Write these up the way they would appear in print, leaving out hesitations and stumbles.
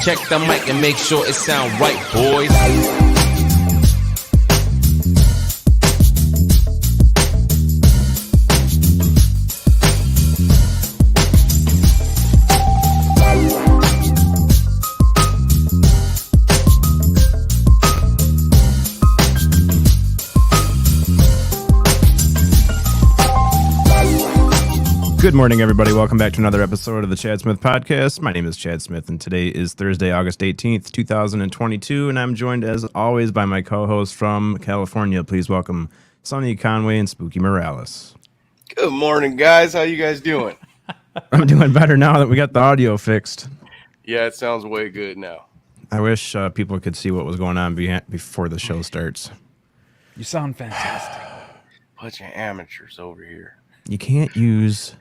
Check the mic and make sure it sound right, boys. Good morning, everybody. Welcome back to another episode of the Chad Smith Podcast. My name is Chad Smith, and today is Thursday, August 18th, 2022, and I'm joined, as always, by my co-host from California. Please welcome Sonny Conway and Spooky Morales. Good morning, guys. How you guys doing? I'm doing better now that we got the audio fixed. Yeah, it sounds way good now. I wish people could see what was going on before the show starts. You sound fantastic. Bunch of amateurs over here. You can't use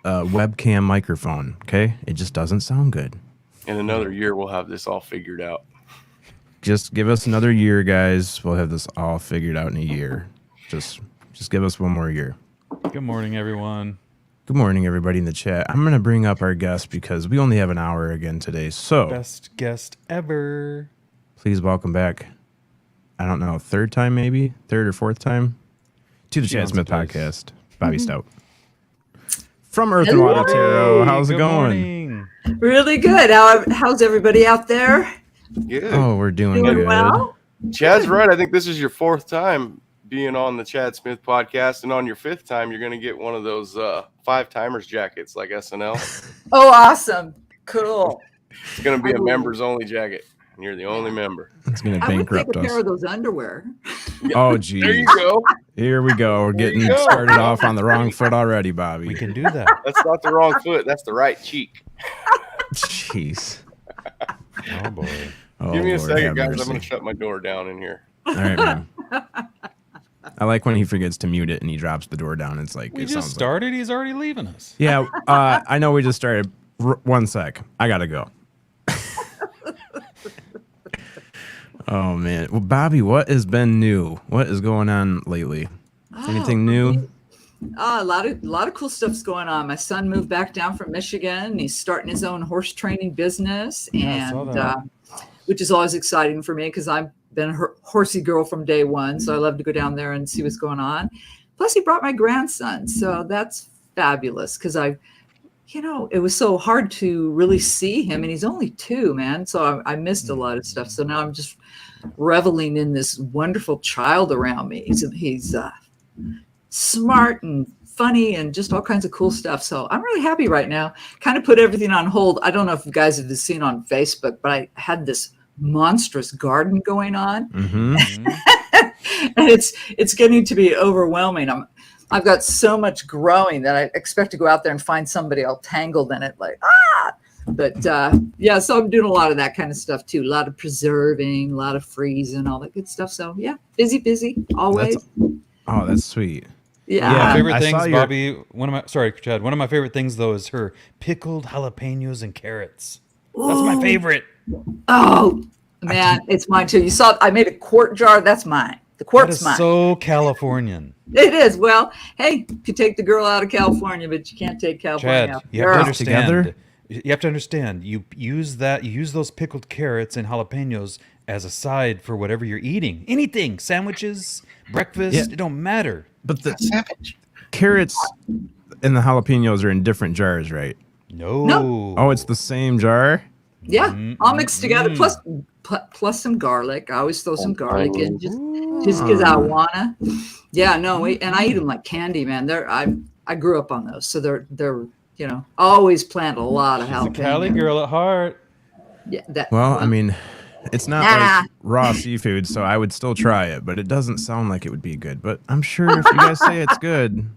a webcam microphone, okay? It just doesn't sound good. In another year, we'll have this all figured out. Just give us another year, guys. We'll have this all figured out in a year. Just give us one more year. Good morning, everyone. Good morning, everybody in the chat. I'm going to bring up our guest because we only have an hour again today. So, Best guest ever. please welcome back, I don't know, third or fourth time, to the Chad Smith Podcast, Bobbi Stout. From Earth and Water Tarot. How's it going? Morning. Really good. How's everybody out there? Good. Oh, we're doing good. Well? Chad's right. I think this is your fourth time being on the Chad Smith Podcast, and on your fifth time, you're going to get one of those five-timers jackets like SNL. Oh, awesome. Cool. It's going to be a members-only jacket, and you're the only member. It's going to I would take bankrupt a pair us. of those underwear. Oh, geez. There you go. Here we go. We're getting started off on the wrong foot already, Bobby. We can do that. That's not the wrong foot. That's the right cheek. Jeez. Oh, boy. Oh, Give me a Lord second, have guys. mercy. I'm going to shut my door down in here. All right, man. I like when he forgets to mute it and he drops the door down. It's like We it just sounds started. He's already leaving us. Like, yeah, I know we just started. One sec. I gotta go. Oh man. Well, Bobby, what has been new? What is going on lately? Anything new? A lot of cool stuff's going on. My son moved back down from Michigan, and he's starting his own horse training business, Yeah, I saw that. which is always exciting for me because I've been a horsey girl from day one, so I love to go down there and see what's going on. Plus, he brought my grandson, so that's fabulous because it was so hard to really see him, and he's only 2, man. So I missed a lot of stuff. So now I'm just reveling in this wonderful child around me. He's smart and funny and just all kinds of cool stuff. So I'm really happy right now. Kind of put everything on hold. I don't know if you guys have seen on Facebook, but I had this monstrous garden going on, Mm-hmm. and it's getting to be overwhelming. I've got so much growing that I expect to go out there and find somebody all tangled in it, like But yeah, so I'm doing a lot of that kind of stuff too. A lot of preserving, a lot of freezing, all that good stuff. So yeah, busy always. That's sweet. Yeah. Yeah. Favorite I things, saw your- Bobby. Chad. One of my favorite things though is her pickled jalapenos and carrots. That's my Ooh. favorite. Oh man, it's mine too. You saw I made a quart jar. That's mine. The That quart's is mine. so Californian. It is. Well, hey, you could take the girl out of California, but you can't take California Chad, out. you have to Girl. understand. Together? You have to understand. You use those pickled carrots and jalapenos as a side for whatever you're eating. Anything, sandwiches, breakfast, Yeah. it don't matter. But the Savage. carrots and the jalapenos are in different jars, right? No. Oh, it's the same jar? Yeah, all mixed together. Plus some garlic. I always throw some garlic in just because I wanna. Yeah, no, and I eat them like candy, man. I grew up on those, so they're always plant a lot of She's a jalapenos. Cali girl at heart. Yeah, Well, I mean, it's not Nah. like raw seafood, so I would still try it, but it doesn't sound like it would be good. But I'm sure if you guys say it's good,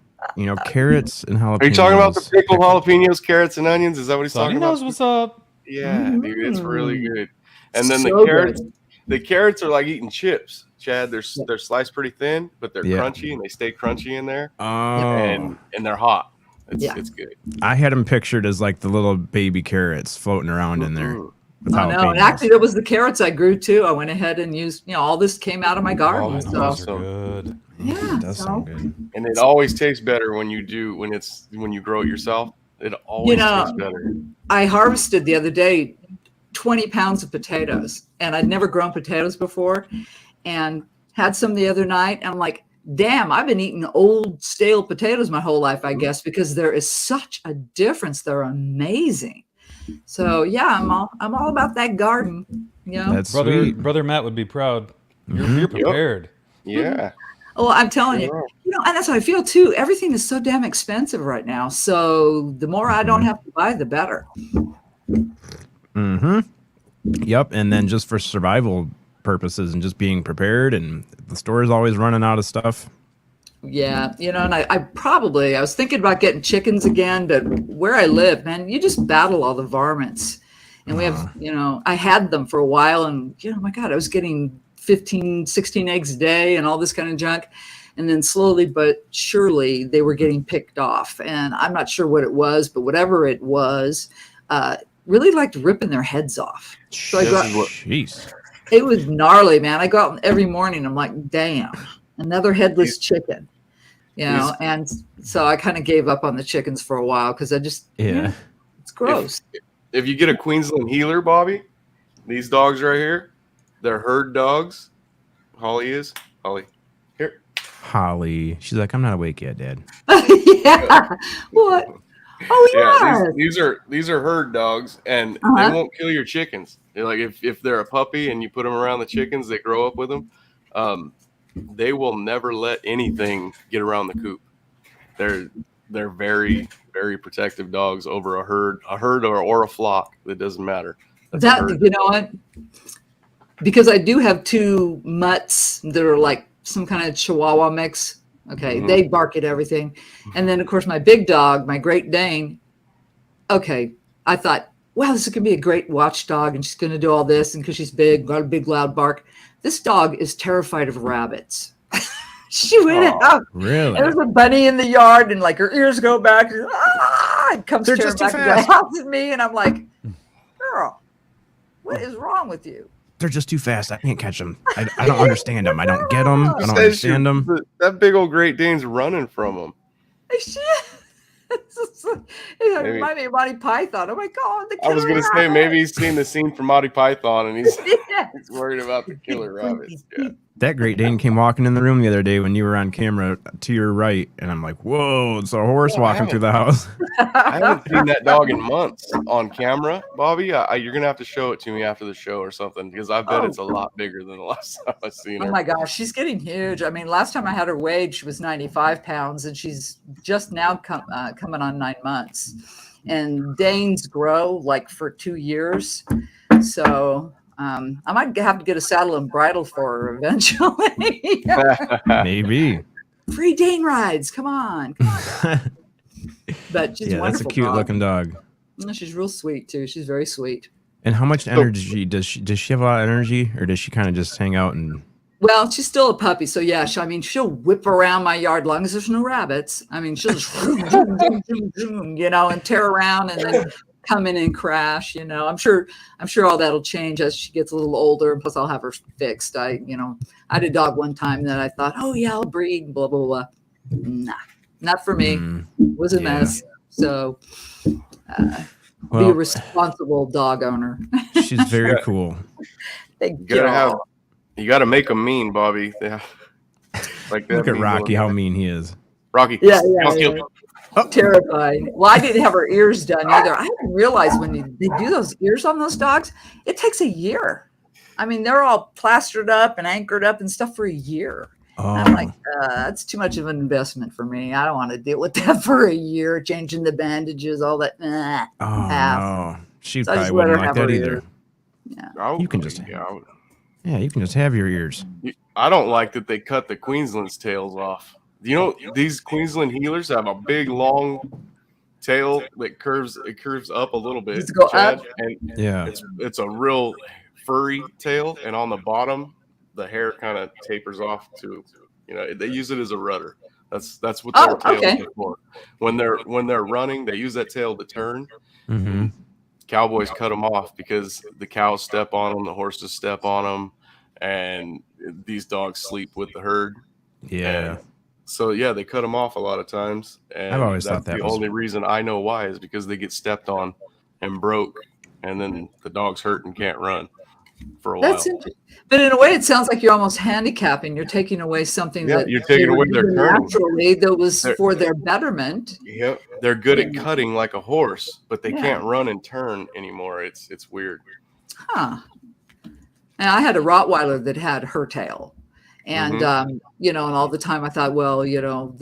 carrots and jalapenos. Are you talking about the pickled jalapenos, carrots, and onions? Is that what he's Sonny talking knows about? what's up. Yeah, dude, it's really good. And then So the carrots, good. the carrots are like eating chips. Chad, they're sliced pretty thin, but they're Yeah. crunchy and they stay crunchy in there, Oh, and they're hot. Yeah. It's good. I had them pictured as like the little baby carrots floating around in there. Mhm. With I know. And jalapenos. actually, that was the carrots I grew too. I went ahead and used, all this came out of my Oh, garden. those So awesome. are good. yeah, It does sound good. And it always tastes better when you grow it yourself. It always tastes better. I harvested the other day 20 pounds of potatoes, and I'd never grown potatoes before, and had some the other night. And I'm like, damn, I've been eating old stale potatoes my whole life, I guess, because there is such a difference. They're amazing. So yeah, I'm all about that garden. You know, That's sweet. Brother Matt would be proud. You're prepared. Yeah. well, I'm telling You're you, right. you know, and that's how I feel too. Everything is so damn expensive right now. So the more I don't have to buy, the better. Mm-hmm. Yep. And then just for survival purposes and just being prepared, and the store is always running out of stuff. Yeah, you know, and I was thinking about getting chickens again, but where I live, man, you just battle all the varmints. And we have, you know, I had them for a while, and, you know, my God, I was getting 15, 16 eggs a day and all this kind of junk. And then slowly but surely they were getting picked off. And I'm not sure what it was, but whatever it was, really liked ripping their heads off. So Jeez. it was gnarly, man. I go out every morning. I'm like, damn, another headless chicken, you know? And so I kind of gave up on the chickens for a while because I just, it's gross. If you get a Queensland healer, Bobby, these dogs right here, they're herd dogs. Holly, here. Holly. She's like, I'm not awake yet, Dad. Yeah. What? Oh yeah. These are herd dogs, and they won't kill your chickens. They're like if they're a puppy and you put them around the chickens, they grow up with them. They will never let anything get around the coop. They're very, very protective dogs over a herd or a flock. It doesn't matter. You know what? Because I do have two mutts that are like some kind of Chihuahua mix. Okay, they bark at everything. And then, of course, my big dog, my Great Dane. Okay, I thought, wow, this is going to be a great watchdog, and she's going to do all this, and because she's big, got a big, loud bark. This dog is terrified of rabbits. She went out. Really? There's a bunny in the yard, and like her ears go back. And comes tearing back to the house at me, and I'm like, girl, what is wrong with you? They're just too fast. I can't catch them. I don't understand them. I don't get them. I don't understand them. That big old Great Dane's running from them. It reminded me of Monty Python. Oh my God, the killer I was going to say, maybe he's seen the scene from Monty Python and he's worried about the killer rabbits. Yeah. That Great Dane came walking in the room the other day when you were on camera to your right, and I'm like, whoa, it's a horse walking through the house. I haven't seen that dog in months on camera, Bobby. You're going to have to show it to me after the show or something, because I bet it's a lot bigger than the last time I've seen her. Oh my gosh, she's getting huge. I mean, last time I had her weighed, she was 95 pounds, and she's just now coming on 9 months. And Danes grow like for 2 years. So I might have to get a saddle and bridle for her eventually. Maybe. Free Dane rides. Come on. But she's a wonderful that's a cute looking dog. She's real sweet too. She's very sweet. And how much energy does she have? A lot of energy, or does she kind of just hang out and? Well, she's still a puppy, so yeah. She'll whip around my yard, as long as there's no rabbits. I mean, she'll just, you know, and tear around and then come in and crash. You know, I'm sure all that'll change as she gets a little older. And plus, I'll have her fixed. I had a dog one time that I thought, oh yeah, I'll breed. Blah blah blah. Nah, not for me. It was a mess. So. Be a responsible dog owner. She's very cool. You got to make them mean, Bobby. Like look at Rocky, how mean he is. Rocky, yeah. Terrifying. Well, I didn't have her ears done either. I didn't realize when they do those ears on those dogs, it takes a year. I mean, they're all plastered up and anchored up and stuff for a year. Oh. I'm like, that's too much of an investment for me. I don't want to deal with that for a year, changing the bandages, all that. No. She probably wouldn't like that either. Yeah. You can just have your ears. I don't like that they cut the Queensland's tails off. You know, these Queensland healers have a big, long tail that curves up a little bit. Go up. And it's a real furry tail, and on the bottom, the hair kind of tapers off to, they use it as a rudder. That's what their tail is for. When they're running, they use that tail to turn. Mm-hmm. Cowboys cut them off because the cows step on them, the horses step on them, and these dogs sleep with the herd. Yeah. And so they cut them off a lot of times. And I've always thought that's the only reason I know why is because they get stepped on and broke, and then the dog's hurt and can't run for a That's while. interesting. But in a way, it sounds like you're almost handicapping. You're taking away something that you're taking they away were their doing turning. naturally that was for their betterment. Yep, they're good at cutting like a horse, but they Yeah. can't run and turn anymore. It's weird. Huh. And I had a Rottweiler that had her tail. And, you know, and all the time I thought, well, you know,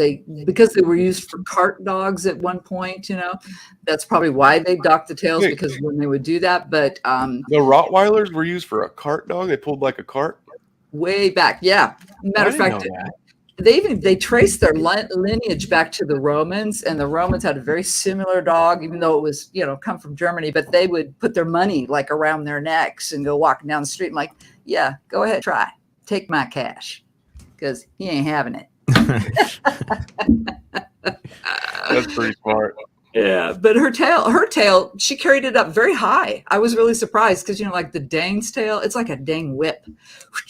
because they were used for cart dogs at one point, you know, that's probably why they docked the tails, because when they would do that. But the Rottweilers were used for a cart dog. They pulled like a cart. Way back. Yeah. Matter of fact, they traced their lineage back to the Romans, and the Romans had a very similar dog, even though it was, you know, come from Germany, but they would put their money like around their necks and go walking down the street. I'm like, yeah, go ahead, try. Take my cash, because he ain't having it. That's pretty smart. Yeah, but her tail, she carried it up very high. I was really surprised because, you know, like the Dane's tail, it's like a dang whip.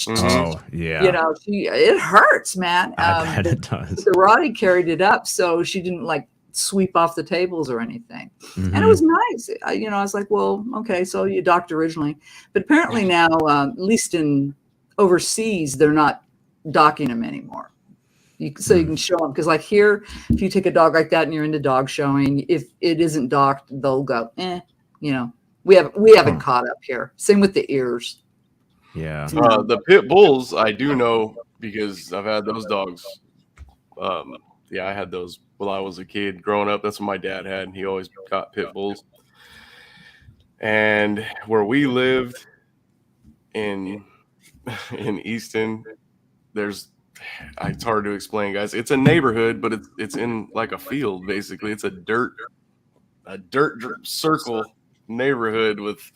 Oh, yeah. You know, it hurts, man. I bet it does. The Roddy carried it up, so she didn't like sweep off the tables or anything. Mm-hmm. And it was nice. I was like, well, okay, so you docked originally. But apparently now, at least in overseas, they're not docking them anymore. So you can show them, because like here, if you take a dog like that and you're into dog showing, if it isn't docked, they'll go, you know, we haven't caught up here. Same with the ears. Yeah. The pit bulls, I do know, because I've had those dogs. I had those when I was a kid growing up. That's what my dad had. He always got pit bulls. And where we lived in Easton, it's hard to explain, guys. It's a neighborhood, but it's in like a field, basically. It's a dirt circle neighborhood with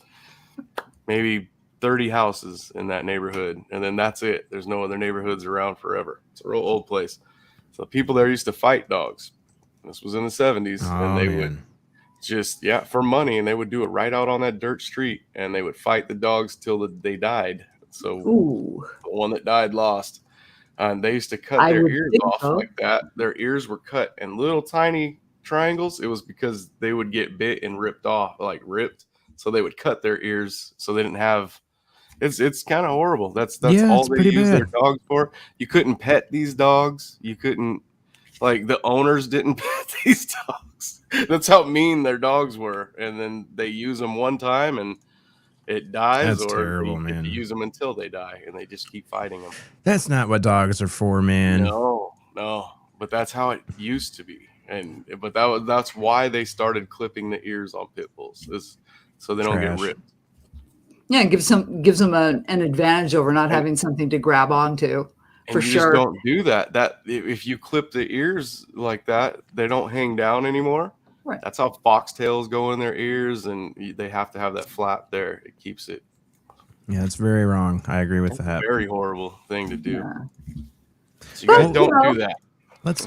maybe 30 houses in that neighborhood, and then that's it. There's no other neighborhoods around forever. It's a real old place. So people there used to fight dogs. This was in the 70s, and they would just for money, and they would do it right out on that dirt street, and they would fight the dogs till they died. So the one that died lost. And they used to cut their ears off like that. Their ears were cut in little tiny triangles. It was because they would get bit and ripped off, like ripped. So they would cut their ears so they didn't have. It's kind of horrible. That's all they use their dogs for. You couldn't pet these dogs. You couldn't, like, the owners didn't pet these dogs. That's how mean their dogs were. And then they use them one time and it dies. That's terrible, man. You use them until they die, and they just keep fighting them. That's not what dogs are for, man. No. But that's how it used to be, but that's why they started clipping the ears on pit bulls, is so they don't get ripped. Yeah, it gives them an advantage over not having something to grab onto. For sure. Just don't do that. That if you clip the ears like that, they don't hang down anymore. Right. That's how foxtails go in their ears, and they have to have that flap there. It keeps it. Yeah, it's very wrong. I agree with that. Very horrible thing to do. Yeah. So you guys don't do that.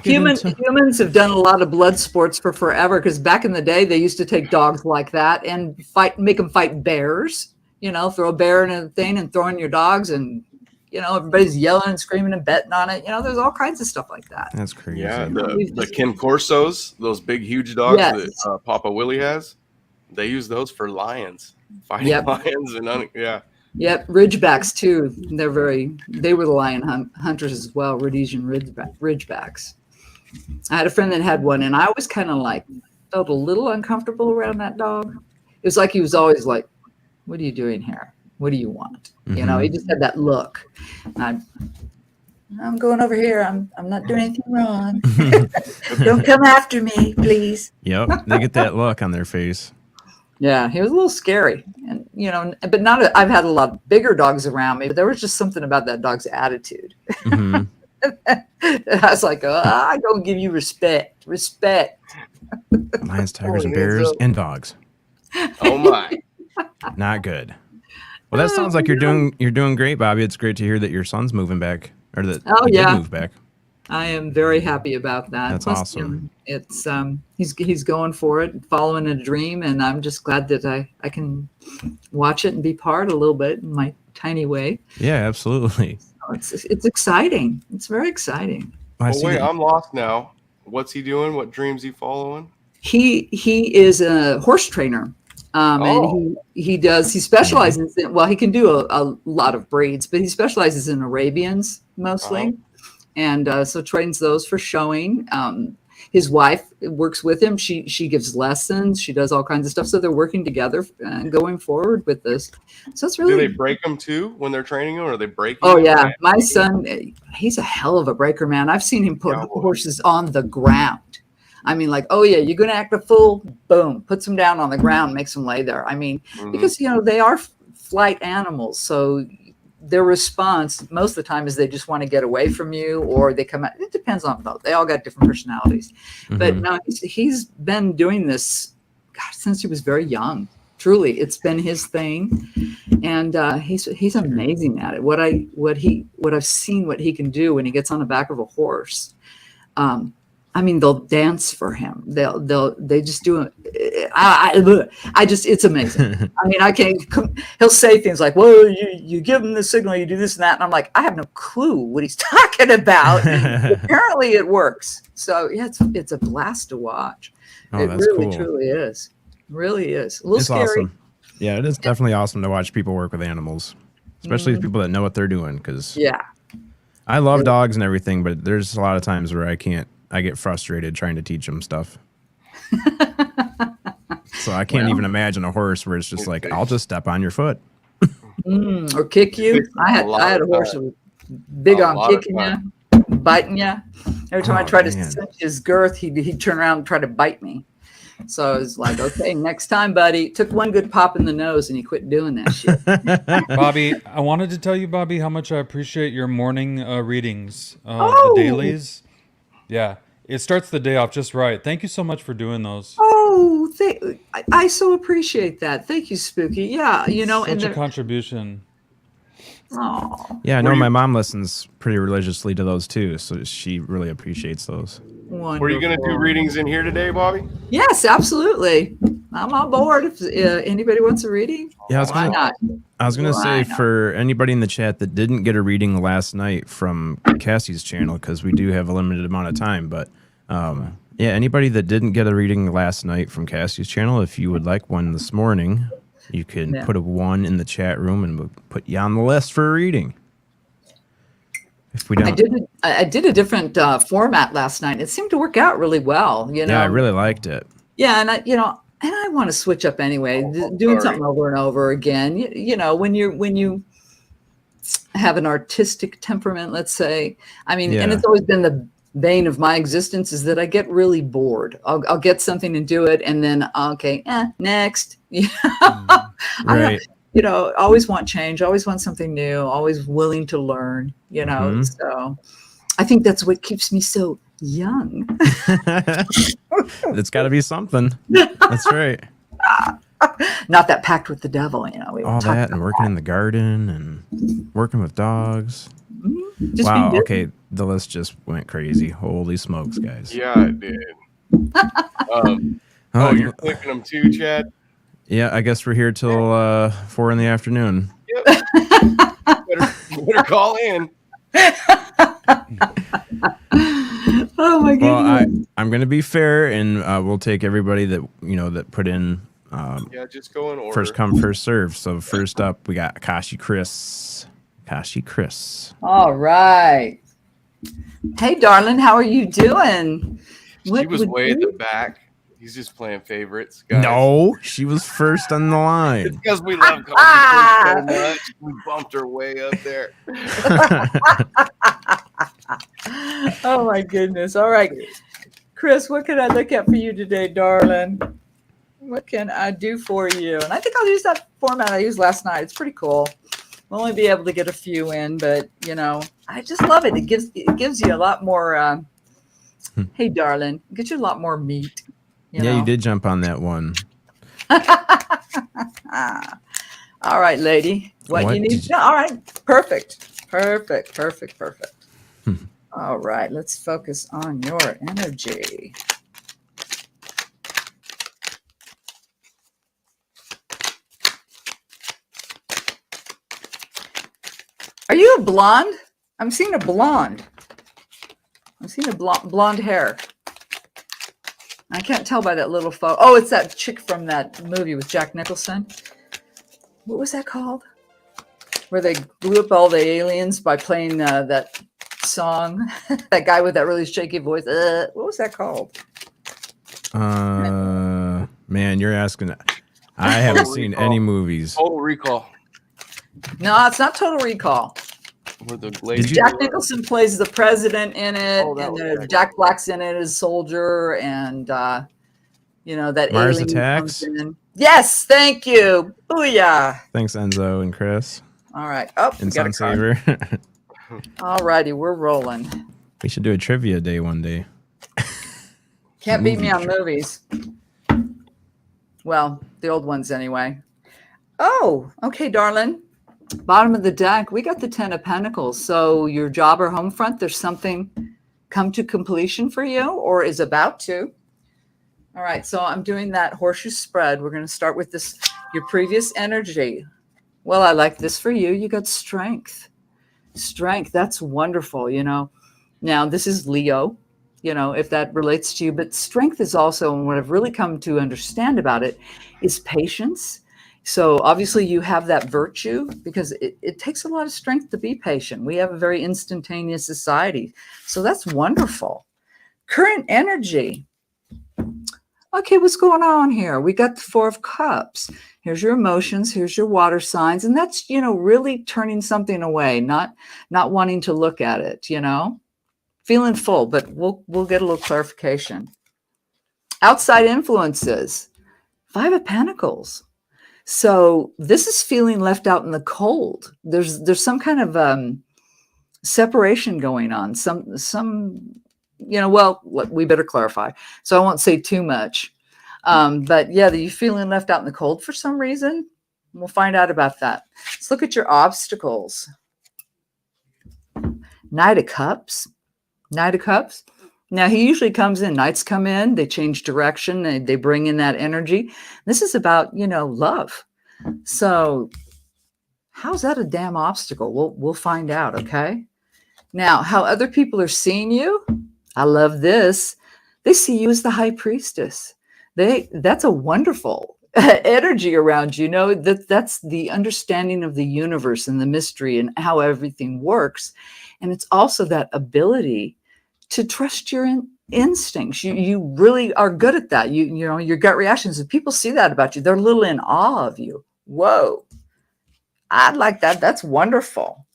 Humans have done a lot of blood sports for forever, because back in the day, they used to take dogs like that and make them fight bears. You know, throw a bear in a thing and throw in your dogs, and you know, everybody's yelling and screaming and betting on it. You know, there's all kinds of stuff like that. That's crazy. Yeah, the Ken Corsos, those big, huge dogs that Papa Willie has, they use those for lions, fighting lions, and Yep, Ridgebacks too. They were the lion hunters as well, Rhodesian Ridgebacks. I had a friend that had one, and I always kind of felt a little uncomfortable around that dog. It was like he was always like, "What are you doing here? What do you want?" Mm-hmm. You know, he just had that look. I'm going over here. I'm not doing anything wrong. Don't come after me, please. Yep, they get that look on their face. Yeah, he was a little scary, and you know, but I've had a lot of bigger dogs around me, but there was just something about that dog's attitude. Mm-hmm. I was like, I don't give you respect. Lions, tigers, and bears, and dogs. Oh my! Not good. Well, that sounds like you're doing great, Bobby. It's great to hear that your son's moving back, or that he did move back. I am very happy about that. That's awesome. You know, it's he's going for it, following a dream, and I'm just glad that I can watch it and be part a little bit in my tiny way. Yeah, absolutely. So it's exciting. It's very exciting. I'm lost now. What's he doing? What dreams he following? He is a horse trainer, And he specializes in, well, he can do a lot of breeds, but he specializes in Arabians mostly. And so trains those for showing. His wife works with him. She gives lessons. She does all kinds of stuff. So they're working together going forward with this. So it's really. Do they break them too when they're training them? Or are they breaking? Oh yeah, my son, he's a hell of a breaker, man. I've seen him put horses on the ground. I mean, like, oh yeah, you're going to act a fool. Boom, puts them down on the ground, makes them lay there. I mean, because they are flight animals, so their response most of the time is they just want to get away from you, or they come out. It depends on both. They all got different personalities. But no, he's been doing this, gosh, since he was very young. Truly, it's been his thing, and he's amazing at it. What I've seen what he can do when he gets on the back of a horse. I mean, they'll dance for him. They just do it. It's amazing. I mean, I can't. He'll say things like, "Well, you give him the signal, you do this and that," and I'm like, I have no clue what he's talking about. Apparently, it works. So yeah, it's a blast to watch. It really, truly is. Really is. A little scary. Awesome. Yeah, it is definitely awesome to watch people work with animals, especially people that know what they're doing. Because I love dogs and everything, but there's a lot of times where I get frustrated trying to teach them stuff. So I can't even imagine a horse where it's just like, I'll just step on your foot. Or kick you. I had a horse that was big on kicking you, biting you. Every time I tried to cinch his girth, he'd turn around and try to bite me. So I was like, okay, next time, buddy. Took one good pop in the nose and he quit doing that shit. Bobbi, I wanted to tell you, Bobbi, how much I appreciate your morning readings, the dailies. Yeah, it starts the day off just right. Thank you so much for doing those. Oh, I so appreciate that. Thank you, Spooky. Yeah, Such a contribution. Oh. Yeah, I know my mom listens pretty religiously to those too, so she really appreciates those. Wonderful. Were you going to do readings in here today, Bobbi? Yes, absolutely. I'm on board. If anybody wants a reading, why not? I was going to say for anybody in the chat that didn't get a reading last night from Cassie's channel, because we do have a limited amount of time, but anybody that didn't get a reading last night from Cassie's channel, if you would like one this morning, you can put a 1 in the chat room and we'll put you on the list for a reading. If we don't, I did a different format last night. It seemed to work out really well. Yeah, I really liked it. Yeah, and I want to switch up anyway, doing something over and over again. When you have an artistic temperament, let's say. I mean, and it's always been the bane of my existence is that I get really bored. I'll get something and do it, and then next. Right. Always want change, always want something new, always willing to learn, so I think that's what keeps me so young. It's got to be something. That's right. Not that pact with the devil, all that and working in the garden and working with dogs. Just wow. Okay. The list just went crazy. Holy smokes, guys. Yeah, it did. You're clicking them too, Chad? Yeah, I guess we're here till 4 in the afternoon. Yep. better call in. Oh my goodness. Well, I'm going to be fair, and we'll take everybody that that put in. Just go in order. First come, first serve. So first up, we got Kashi Chris. All right. Hey, darling, how are you doing? She was way at the back. He's just playing favorites, guys. No, she was first on the line. It's because we love Kashi so much. We bumped her way up there. Oh my goodness. All right. Chris, what can I look at for you today, darling? What can I do for you? And I think I'll use that format I used last night. It's pretty cool. We'll only be able to get a few in, but I just love it. It gives you a lot more hey darling, get you a lot more meat. You did jump on that one. All right, lady. What you need? All right. Perfect. All right. Let's focus on your energy. Are you a blonde? I'm seeing a blonde. I'm seeing a blonde hair. I can't tell by that little photo. Oh, it's that chick from that movie with Jack Nicholson. What was that called? Where they blew up all the aliens by playing that song. That guy with that really shaky voice. What was that called? Man, you're asking. I haven't seen any movies. Total Recall. No, it's not Total Recall. Where the lady Jack Nicholson plays the president in it, Oh, that and was Jack Black's in it as soldier, and that Mars alien Attacks? comes in. Yes, thank you. Booyah. Thanks, Enzo and Chris All right. Oh, we and got a card. Sunsaver. All righty, we're rolling. We should do a trivia day one day. Can't beat me Movie on movies. Well, the old ones anyway. Oh, okay, darling. Bottom of the deck, we got the 10 of Pentacles. So your job or home front, there's something come to completion for you or is about to. All right, so I'm doing that horseshoe spread. We're going to start with this, your previous energy. Well, I like this for you. You got strength. Strength, that's wonderful, Now, this is Leo, if that relates to you. But strength is also, and what I've really come to understand about it, is patience. So obviously you have that virtue because it takes a lot of strength to be patient. We have a very instantaneous society. So that's wonderful. Current energy. Okay, what's going on here? We got the 4 of Cups. Here's your emotions. Here's your water signs. And that's, really turning something away, not wanting to look at it, feeling full, but we'll get a little clarification. Outside influences. 5 of Pentacles. So this is feeling left out in the cold. There's some kind of separation going on. We better clarify. So I won't say too much. But yeah, you're feeling left out in the cold for some reason. We'll find out about that. Let's look at your obstacles. Knight of Cups. Knight of Cups. Now, he usually comes in. Knights come in. They change direction. They bring in that energy. This is about, love. So how's that a damn obstacle? We'll find out, okay? Now, how other people are seeing you, I love this. They see you as the high priestess. That's a wonderful energy around you. That's the understanding of the universe and the mystery and how everything works. And it's also that ability to trust your instincts. You really are good at that. Your gut reactions. If people see that about you, they're a little in awe of you. Whoa. I'd like that. That's wonderful.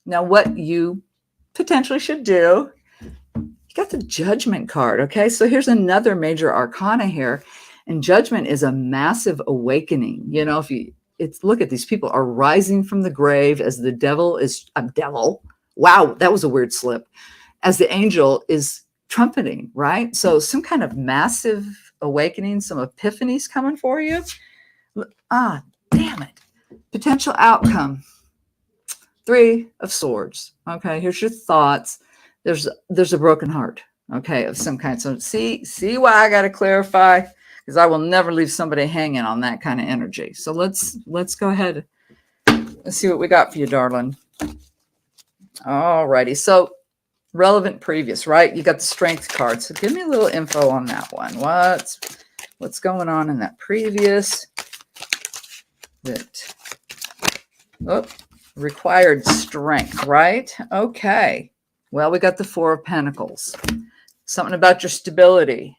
Now, what you potentially should do, you got the Judgment card. Okay. So here's another major arcana here. And Judgment is a massive awakening. Look at these people are rising from the grave as the devil is a devil. Wow. That was a weird slip. As the angel is trumpeting, right? So some kind of massive awakening, some epiphanies coming for you. Damn it. Potential outcome. 3 of Swords. Okay, here's your thoughts. There's a broken heart, okay, of some kind. So see why I got to clarify, because I will never leave somebody hanging on that kind of energy. So let's go ahead. Let's see what we got for you, darling. All righty. So relevant previous, right? You got the Strength card. So give me a little info on that one. What's going on in that previous? Required strength, right? Okay. Well, we got the 4 of Pentacles. Something about your stability.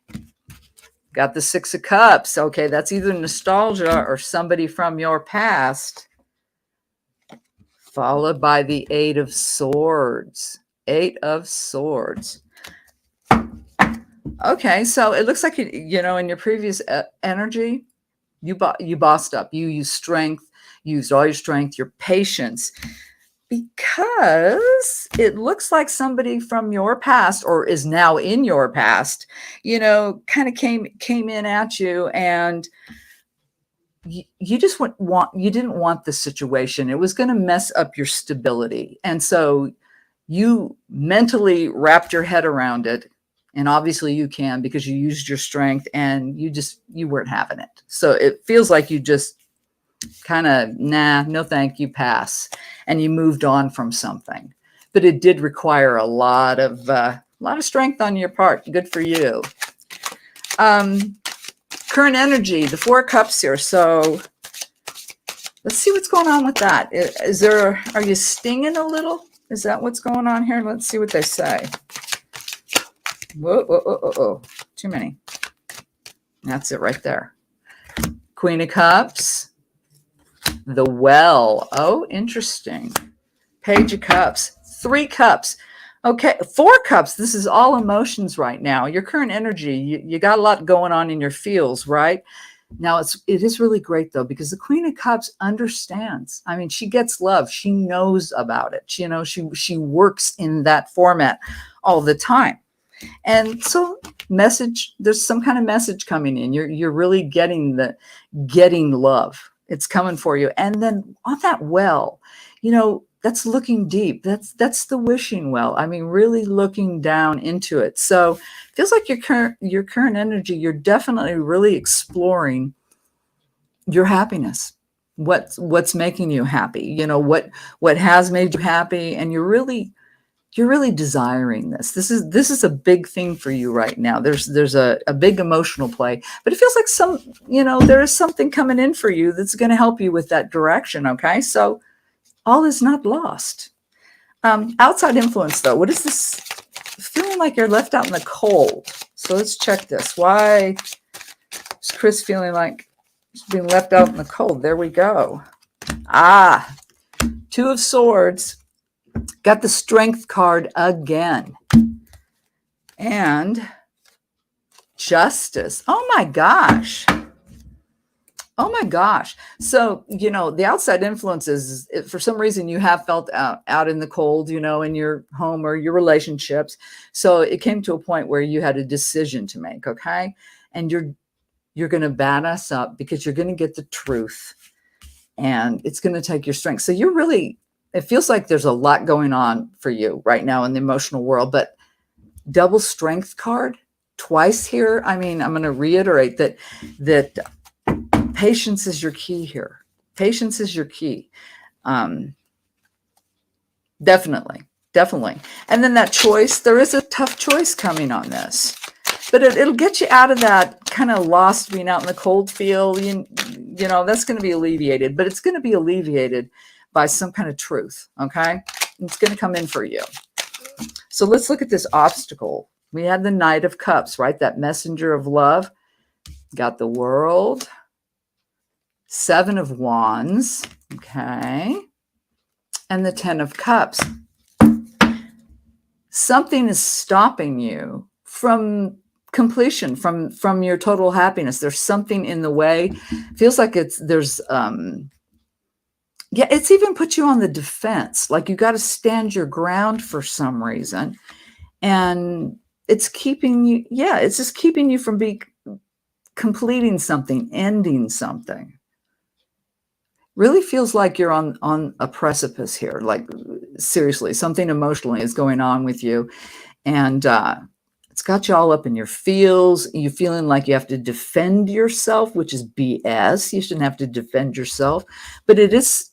Got the 6 of Cups. Okay, that's either nostalgia or somebody from your past. Followed by the 8 of Swords. 8 of Swords. Okay, so it looks like, in your previous energy, you bossed up. You used strength, used all your strength, your patience, because it looks like somebody from your past or is now in your past, kind of came in at you, and you just you didn't want the situation. It was going to mess up your stability. And so you mentally wrapped your head around it. And obviously you can, because you used your strength, and you weren't having it. So it feels like you just kind of, no thank you, pass. And you moved on from something. But it did require a lot of strength on your part. Good for you. Current energy, the 4 cups here. So let's see what's going on with that. Are you stinging a little? Is that what's going on here? Let's see what they say. Whoa. Too many. That's it right there. Queen of Cups. The Well. Oh, interesting. Page of Cups. 3 cups. Okay, 4 cups. This is all emotions right now. Your current energy, you got a lot going on in your feels, right? Now it is really great though, because the Queen of Cups understands. I mean, she gets love. She knows about it. She works in that format all the time. And so there's some kind of message coming in. You're really getting love. It's coming for you. And then on that well, that's looking deep. That's the wishing well. I mean, really looking down into it. So it feels like your current energy, you're definitely really exploring your happiness. What's making you happy? What has made you happy, and you're really desiring this. This is a big thing for you right now. There's a big emotional play, but it feels like there is something coming in for you that's going to help you with that direction. Okay, so all is not lost. Outside influence, though, what is this? Feeling like you're left out in the cold. So let's check this. Why is Chris feeling like he's being left out in the cold? There we go. 2 of Swords. Got the Strength card again. And Justice. Oh my gosh. So, the outside influences, for some reason you have felt out in the cold, in your home or your relationships. So it came to a point where you had a decision to make. Okay. And you're going to bat us up because you're going to get the truth, and it's going to take your strength. So it feels like there's a lot going on for you right now in the emotional world, but double Strength card twice here. I mean, I'm going to reiterate that patience is your key here. Patience is your key. Definitely. And then that choice, there is a tough choice coming on this, but it'll get you out of that kind of lost, being out in the cold feel. That's going to be alleviated, but it's going to be alleviated by some kind of truth. Okay. It's going to come in for you. So let's look at this obstacle. We had the Knight of Cups, right? That messenger of love. Got the World. 7 of Wands. Okay. And the 10 of Cups. Something is stopping you from completion, from your total happiness. There's something in the way. Feels like it's even put you on the defense. Like you got to stand your ground for some reason. And it's keeping you, it's just keeping you from completing something, ending something. Really feels like you're on a precipice here. Like seriously, something emotionally is going on with you. And it's got you all up in your feels. You feeling like you have to defend yourself, which is BS. You shouldn't have to defend yourself, but it's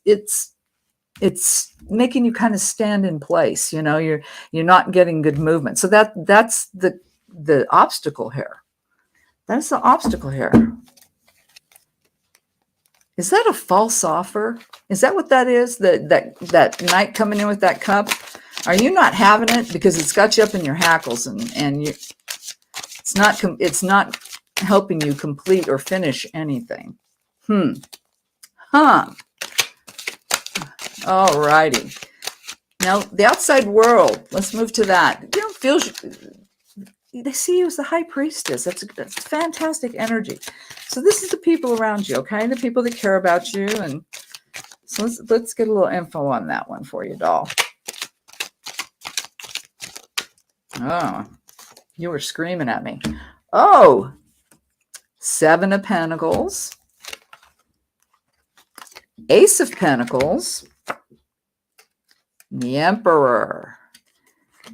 making you kind of stand in place. You're not getting good movement. So that's the obstacle here. That's the obstacle here. Is that a false offer? Is that what that is? That Knight coming in with that cup? Are you not having it because it's got you up in your hackles and it's not helping you complete or finish anything? All righty. Now the outside world. Let's move to that. They see you as the High Priestess. That's fantastic energy. So this is the people around you, okay? The people that care about you. And so let's get a little info on that one for you, doll. Oh, you were screaming at me. Oh, 7 of Pentacles. Ace of Pentacles. The Emperor.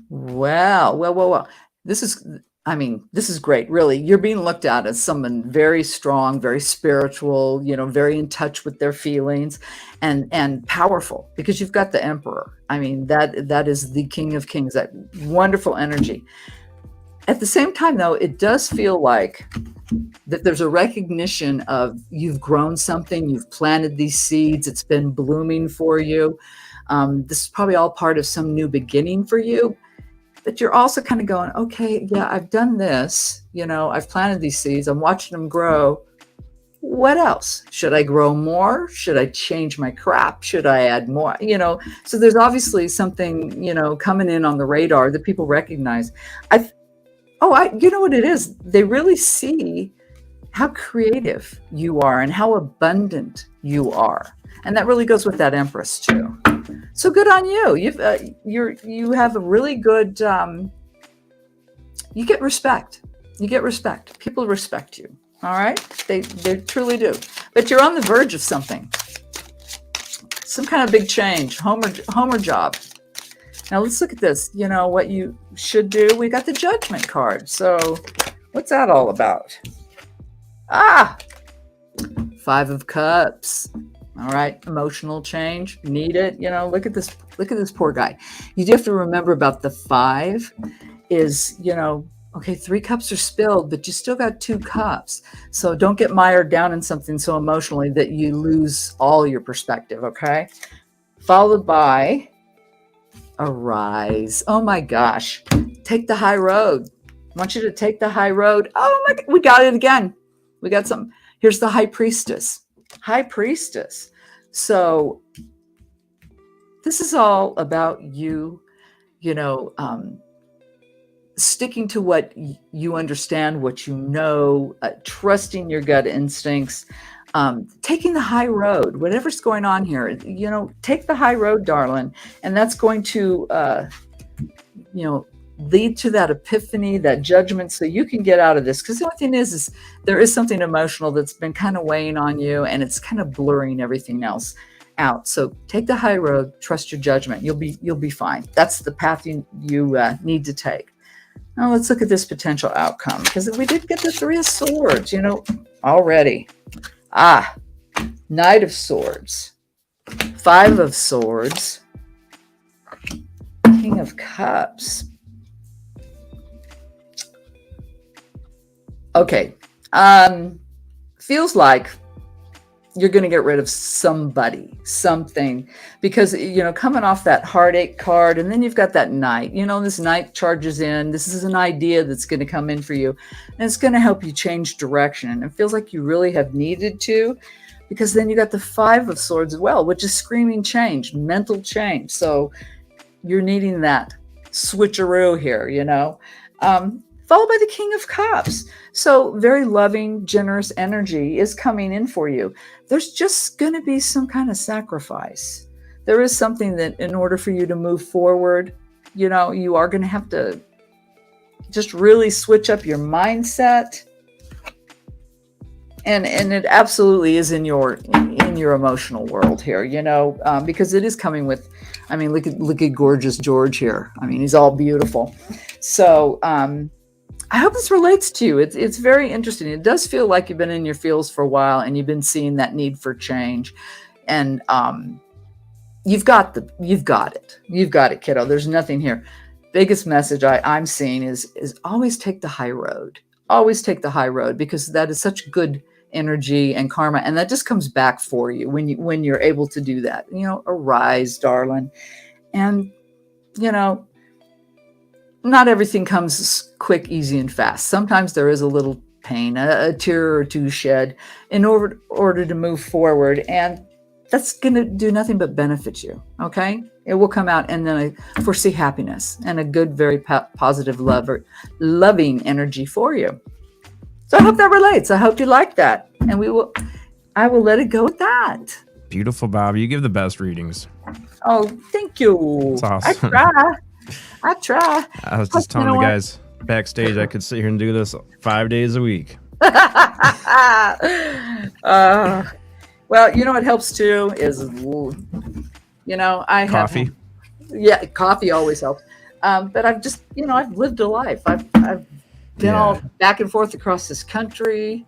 Well. This is great, really. You're being looked at as someone very strong, very spiritual, very in touch with their feelings and powerful, because you've got the Emperor. I mean, that is the King of Kings, that wonderful energy. At the same time, though, it does feel like that there's a recognition of you've grown something, you've planted these seeds, it's been blooming for you. This is probably all part of some new beginning for you. But you're also kind of going, okay, yeah, I've done this. I've planted these seeds. I'm watching them grow. What else? Should I grow more? Should I change my crop? Should I add more? So there's obviously something, coming in on the radar that people recognize. You know what it is? They really see how creative you are and how abundant you are. And that really goes with that Empress too. So good on you. You have a really good, you get respect. People respect you. All right. They truly do. But you're on the verge of something, some kind of big change, Homer job. Now let's look at this. What you should do. We got the Judgment card. So what's that all about? 5 of Cups. All right, emotional change, need it. Look at this poor guy. You do have to remember about the 5 is, okay, 3 cups are spilled, but you still got 2 cups. So don't get mired down in something so emotionally that you lose all your perspective, okay? Followed by Arise. Oh my gosh, take the high road. I want you to take the high road. Oh my God, we got it again. We got something. Here's the High Priestess. So this is all about you, sticking to what you understand, what you know, trusting your gut instincts, taking the high road, whatever's going on here, take the high road, darling. And that's going to, lead to that epiphany, that judgment, so you can get out of this. Because the only thing is there is something emotional that's been kind of weighing on you, and it's kind of blurring everything else out. So take the high road, trust your judgment. You'll be fine. That's the path you need to take. Now let's look at this potential outcome, because we did get the 3 of Swords, already. Knight of Swords, 5 of Swords, King of Cups. Okay, feels like you're going to get rid of somebody, something, because, coming off that heartache card, and then you've got that Knight, this Knight charges in. This is an idea that's going to come in for you, and it's going to help you change direction. And it feels like you really have needed to, because then you got the 5 of Swords as well, which is screaming change, mental change. So you're needing that switcheroo here, followed by the King of Cups. So very loving, generous energy is coming in for you. There's just going to be some kind of sacrifice. There is something that in order for you to move forward, you are going to have to just really switch up your mindset. And it absolutely is in your emotional world here, because it is coming with, look at gorgeous George here. He's all beautiful. So, I hope this relates to you. It's very interesting. It does feel like you've been in your feels for a while, and you've been seeing that need for change. And you've got it, kiddo. There's nothing here. Biggest message I'm seeing is always take the high road. Always take the high road, because that is such good energy and karma, and that just comes back for you when you're able to do that. Arise, darling. And not everything comes quick, easy, and fast. Sometimes there is a little pain, a tear or two shed in order to move forward. And that's going to do nothing but benefit you. Okay. It will come out. And then I foresee happiness and a good, very positive loving energy for you. So I hope that relates. I hope you like that. And I will let it go at that. Beautiful, Bob. You give the best readings. Oh, thank you. That's awesome. I try. I was just telling the guys backstage I could sit here and do this 5 days a week. Well, what helps too is, I have coffee. Yeah, coffee always helps. But I've just, I've lived a life. I've been all back and forth across this country,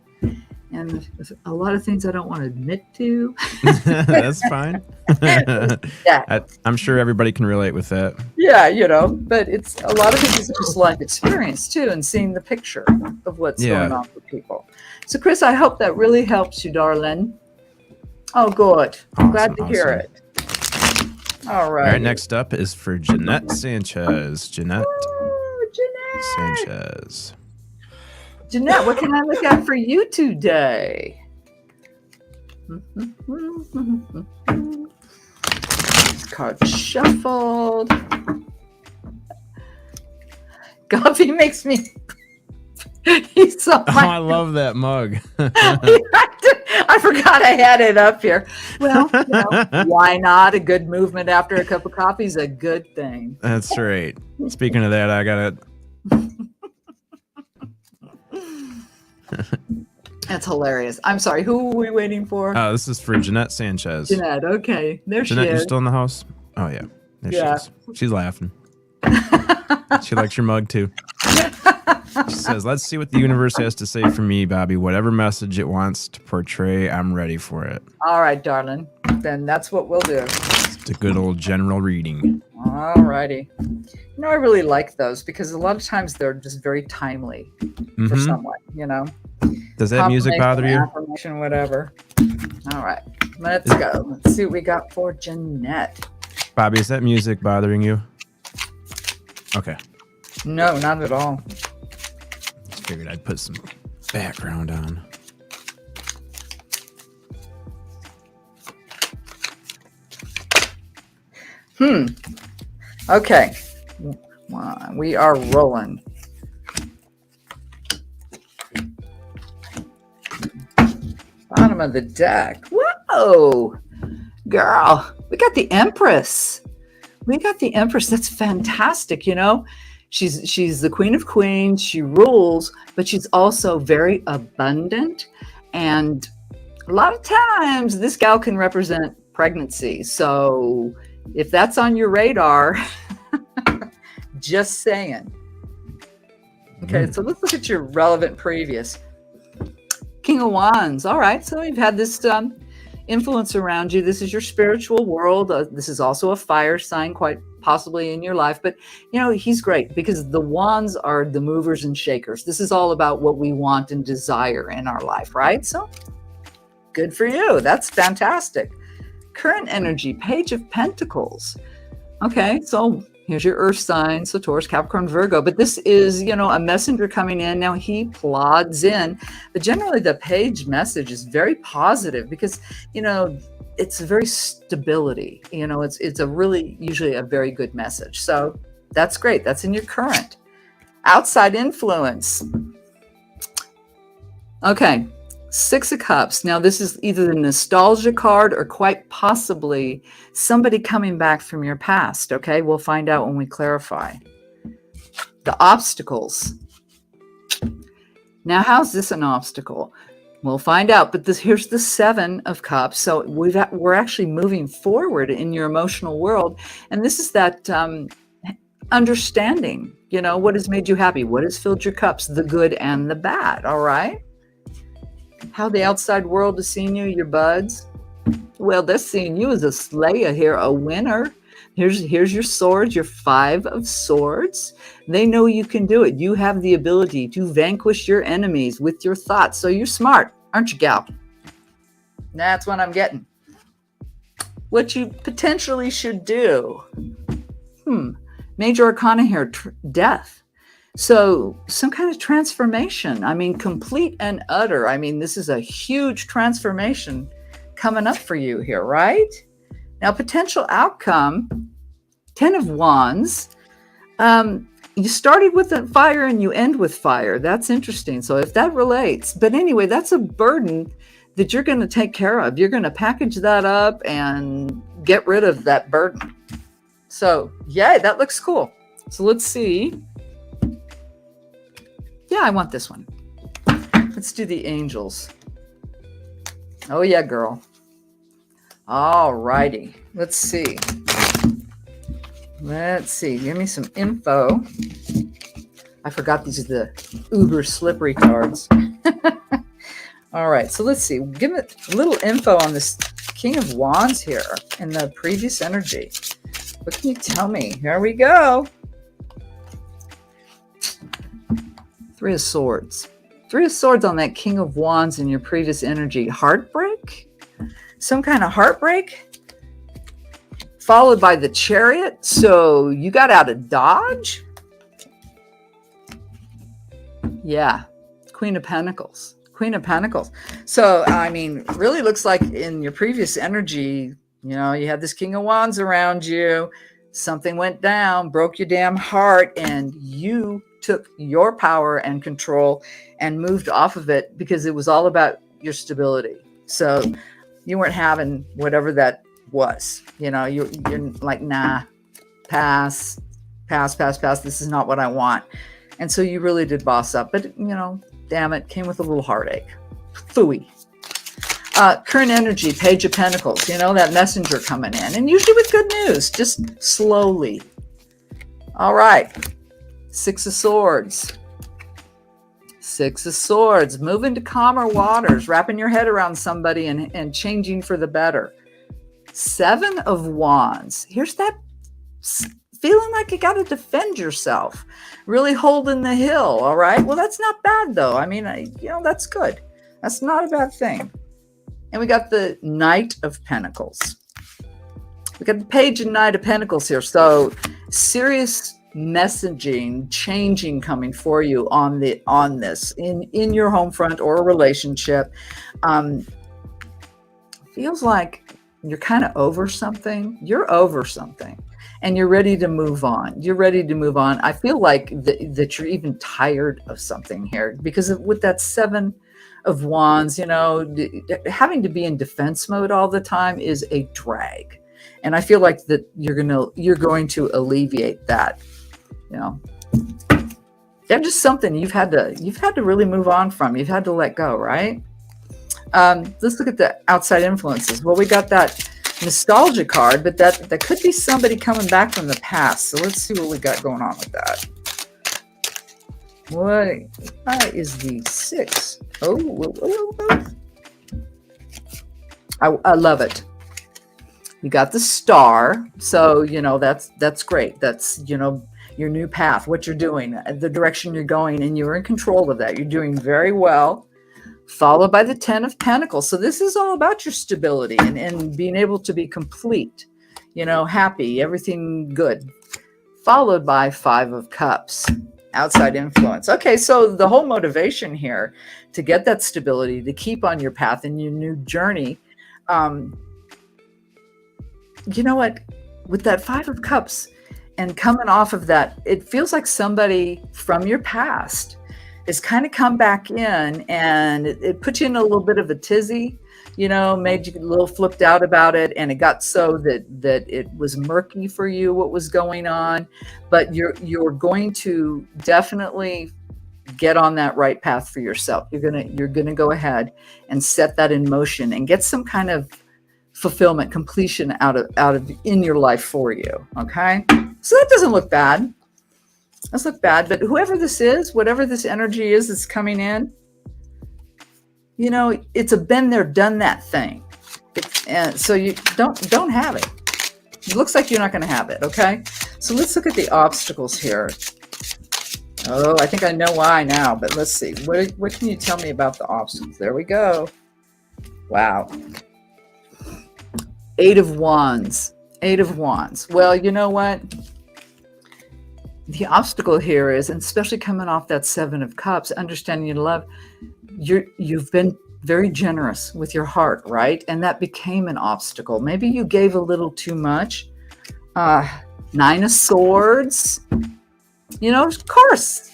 And a lot of things I don't want to admit to. That's fine. Yeah. I'm sure everybody can relate with that. Yeah, but it's a lot of it is just life experience too, and seeing the picture of what's going on with people. So, Chris, I hope that really helps you, darling. Oh, good. I'm glad to hear it. All right. All right. Next up is for Jeanette Sanchez. Jeanette Sanchez. Jeanette, what can I look at for you today? Card shuffled. Coffee makes me. I love that mug. I forgot I had it up here. Well, why not? A good movement after a cup of coffee is a good thing. That's right. Speaking of that, I got it. That's hilarious. I'm sorry. Who are we waiting for? This is for Jeanette Sanchez. Jeanette. Okay. There Jeanette, she is. you still in the house? Oh, yeah. There she is. She's laughing. She likes your mug, too. She says, let's see what the universe has to say for me, Bobbi. Whatever message it wants to portray, I'm ready for it. All right, darling. Then that's what we'll do. It's a good old general reading. All righty. I really like those because a lot of times they're just very timely for someone, Does that music bother you? Affirmation, whatever. All right. Let's go. Let's see what we got for Jeanette. Bobbi, is that music bothering you? Okay. No, not at all. Just figured I'd put some background on. Okay. We are rolling. Bottom of the deck. Whoa! Girl, we got the Empress. That's fantastic, She's the Queen of Queens. She rules, but she's also very abundant. And a lot of times this gal can represent pregnancy. So if that's on your radar, just saying. Okay, so let's look at your relevant previous. King of Wands. All right, so you've had this influence around you. This is your spiritual world. This is also a fire sign, quite possibly in your life. But, he's great because the wands are the movers and shakers. This is all about what we want and desire in our life, right? So good for you. That's fantastic. Current energy, Page of Pentacles. Okay, so here's your earth sign, so Taurus, Capricorn, Virgo. But this is, a messenger coming in. Now he plods in. But generally the page message is very positive because, it's very stability. It's a really usually a very good message. So that's great. That's in your current. Outside influence. Okay. 6 of Cups. Now, this is either the nostalgia card or quite possibly somebody coming back from your past. Okay, we'll find out when we clarify. The obstacles. Now, how's this an obstacle? We'll find out. But here's the 7 of Cups. So we're actually moving forward in your emotional world. And this is that understanding, what has made you happy? What has filled your cups? The good and the bad. All right. How the outside world is seeing you, your buds. Well, they're seeing you as a slayer here, a winner. Here's your swords, your 5 of Swords. They know you can do it. You have the ability to vanquish your enemies with your thoughts. So you're smart, aren't you, gal? That's what I'm getting. What you potentially should do. Major Arcana here, Death. So some kind of transformation. Complete and utter. This is a huge transformation coming up for you here, right? Now, potential outcome, 10 of Wands. You started with a fire and you end with fire. That's interesting. So if that relates. But anyway, that's a burden that you're going to take care of. You're going to package that up and get rid of that burden. So, yeah, that looks cool. So let's see. Yeah, I want this one. Let's do the angels. Oh, yeah, girl. All righty. Let's see. Give me some info. I forgot these are the uber slippery cards. All right, so let's see. Give it a little info on this King of Wands here in the previous energy. What can you tell me? Here we go. Three of Swords. Three of Swords on that King of Wands in your previous energy. Heartbreak? Some kind of heartbreak? Followed by the Chariot. So you got out of Dodge? Yeah. Queen of Pentacles. Queen of Pentacles. So, I mean, really looks like in your previous energy, you know, you had this King of Wands around you. Something went down, broke your damn heart, and you took your power and control and moved off of it because it was all about your stability. So you weren't having whatever that was. You know, you're like, nah, pass. This is not what I want. And so you really did boss up. But, you know, damn it, came with a little heartache. Phooey. Current energy, Page of Pentacles. You know, that messenger coming in. And usually with good news, just slowly. All right. Six of Swords. Six of Swords. Moving to calmer waters. Wrapping your head around somebody and changing for the better. Seven of Wands. Here's that feeling like you got to defend yourself. Really holding the hill, all right? Well, that's not bad, though. I mean, you know, that's good. That's not a bad thing. And we got the Knight of Pentacles. We got the Page and Knight of Pentacles here. So serious messaging, changing coming for you on this in your home front or a relationship. Feels like you're kind of over something. You're over something. And you're ready to move on. You're ready to move on. I feel like that you're even tired of something here because with that Seven of Wands, you know, having to be in defense mode all the time is a drag. And I feel like that you're going to alleviate that. You know, that's just something you've had to really move on from. You've had to let go, right? Let's look at the outside influences. Well, we got that nostalgia card, but that could be somebody coming back from the past. So let's see what we got going on with that. What is the six? I love it. You got the star. So, you know, that's great. That's, you know, your new path, what you're doing, the direction you're going, and you're in control of that. You're doing very well. Followed by the 10 of Pentacles. So this is all about your stability and being able to be complete, you know, happy, everything good. Followed by 5 of Cups, outside influence. Okay, so the whole motivation here to get that stability, to keep on your path in your new journey. You know what? With that 5 of Cups and coming off of that, it feels like somebody from your past is kind of come back in, and it put you in a little bit of a tizzy, you know, made you a little flipped out about it, and it got so that it was murky for you what was going on. But you're going to definitely get on that right path for yourself. You're gonna go ahead and set that in motion and get some kind of fulfillment, completion out of in your life for you. Okay, so that doesn't look bad. Let's look bad, but whoever this is, whatever this energy is that's coming in, you know, it's a been there, done that thing. And so you don't have it. It looks like you're not going to have it. Okay. So let's look at the obstacles here. Oh, I think I know why now, but let's see. What can you tell me about the obstacles? There we go. Wow. 8 of Wands. 8 of Wands. Well, you know what? The obstacle here is, and especially coming off that 7 of Cups, understanding your love, you've been very generous with your heart, right? And that became an obstacle. Maybe you gave a little too much. 9 of Swords. You know, of course,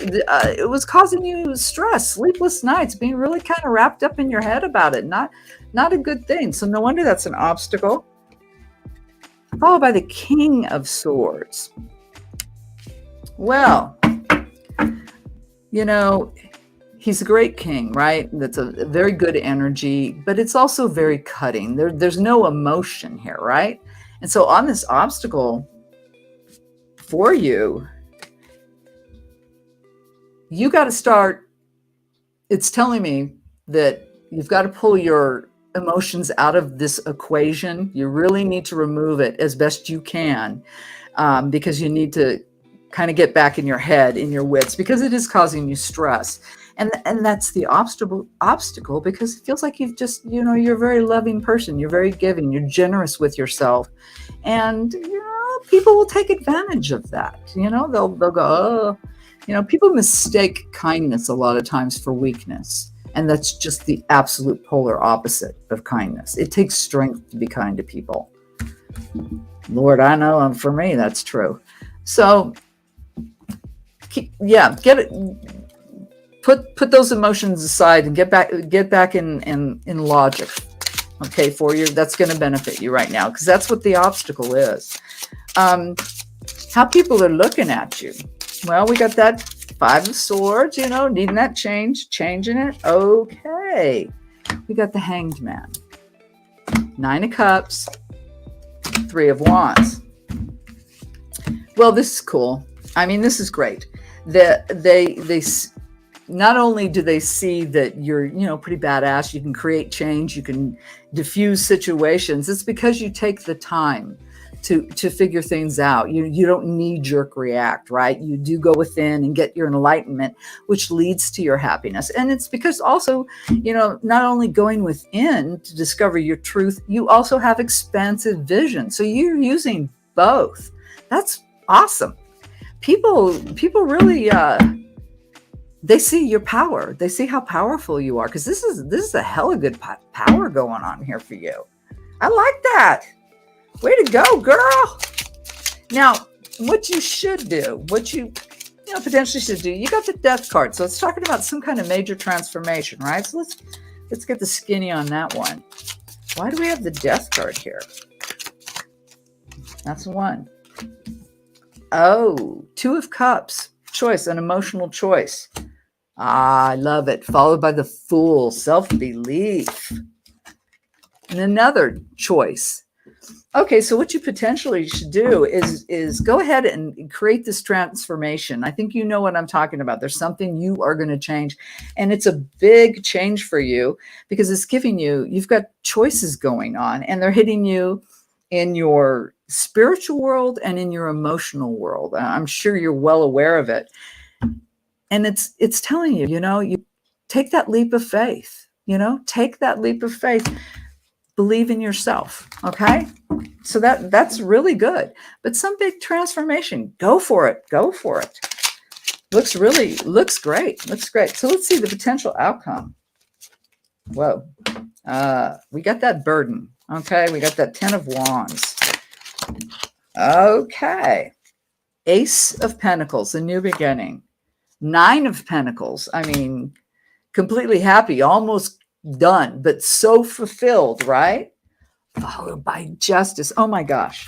it was causing you stress, sleepless nights, being really kind of wrapped up in your head about it. Not a good thing. So no wonder that's an obstacle. Followed by the King of Swords. Well, you know, he's a great king, right? That's a very good energy, but it's also very cutting. There's no emotion here, right? And so on this obstacle for you, you got to start, it's telling me that you've got to pull your emotions out of this equation. You really need to remove it as best you can, because you need to kind of get back in your head, in your wits, because it is causing you stress. And that's the obstacle, because it feels like you've just, you're a very loving person. You're very giving. You're generous with yourself. And, people will take advantage of that. They'll go, oh, people mistake kindness a lot of times for weakness. And that's just the absolute polar opposite of kindness. It takes strength to be kind to people. Lord, I know, and for me, that's true. So, get it. Put those emotions aside and get back in logic. Okay, for you, that's going to benefit you right now, because that's what the obstacle is. How people are looking at you. Well, we got that 5 of Swords, needing that changing it. Okay. We got the Hanged Man. 9 of Cups, 3 of Wands. Well, this is cool. I mean, this is great. They not only do they see that you're, pretty badass, you can create change, you can diffuse situations. It's because you take the time to figure things out. You don't knee-jerk react, right? You do go within and get your enlightenment, which leads to your happiness. And it's because also, not only going within to discover your truth, you also have expansive vision. So you're using both. That's awesome. People really, they see your power. They see how powerful you are, because this is a hella good power going on here for you. I like that. Way to go, girl. Now, what you should do, what you potentially should do, you got the Death card. So it's talking about some kind of major transformation, right? So let's get the skinny on that one. Why do we have the Death card here? That's one. Oh, 2 of Cups. Choice, an emotional choice. I love it. Followed by the Fool, self-belief. And another choice. Okay, so what you potentially should do is go ahead and create this transformation. I think you know what I'm talking about. There's something you are going to change, and it's a big change for you, because it's giving you've got choices going on, and they're hitting you in your spiritual world and in your emotional world. I'm sure you're well aware of it. And it's telling you, you take that leap of faith, take that leap of faith. Believe in yourself. Okay. So that's really good, but some big transformation, go for it. Looks great. So let's see the potential outcome. Whoa. We got that burden. Okay. We got that 10 of Wands. Okay. Ace of Pentacles, a new beginning. 9 of Pentacles. I mean, completely happy, almost done, but so fulfilled, right? Followed by Justice. Oh my gosh.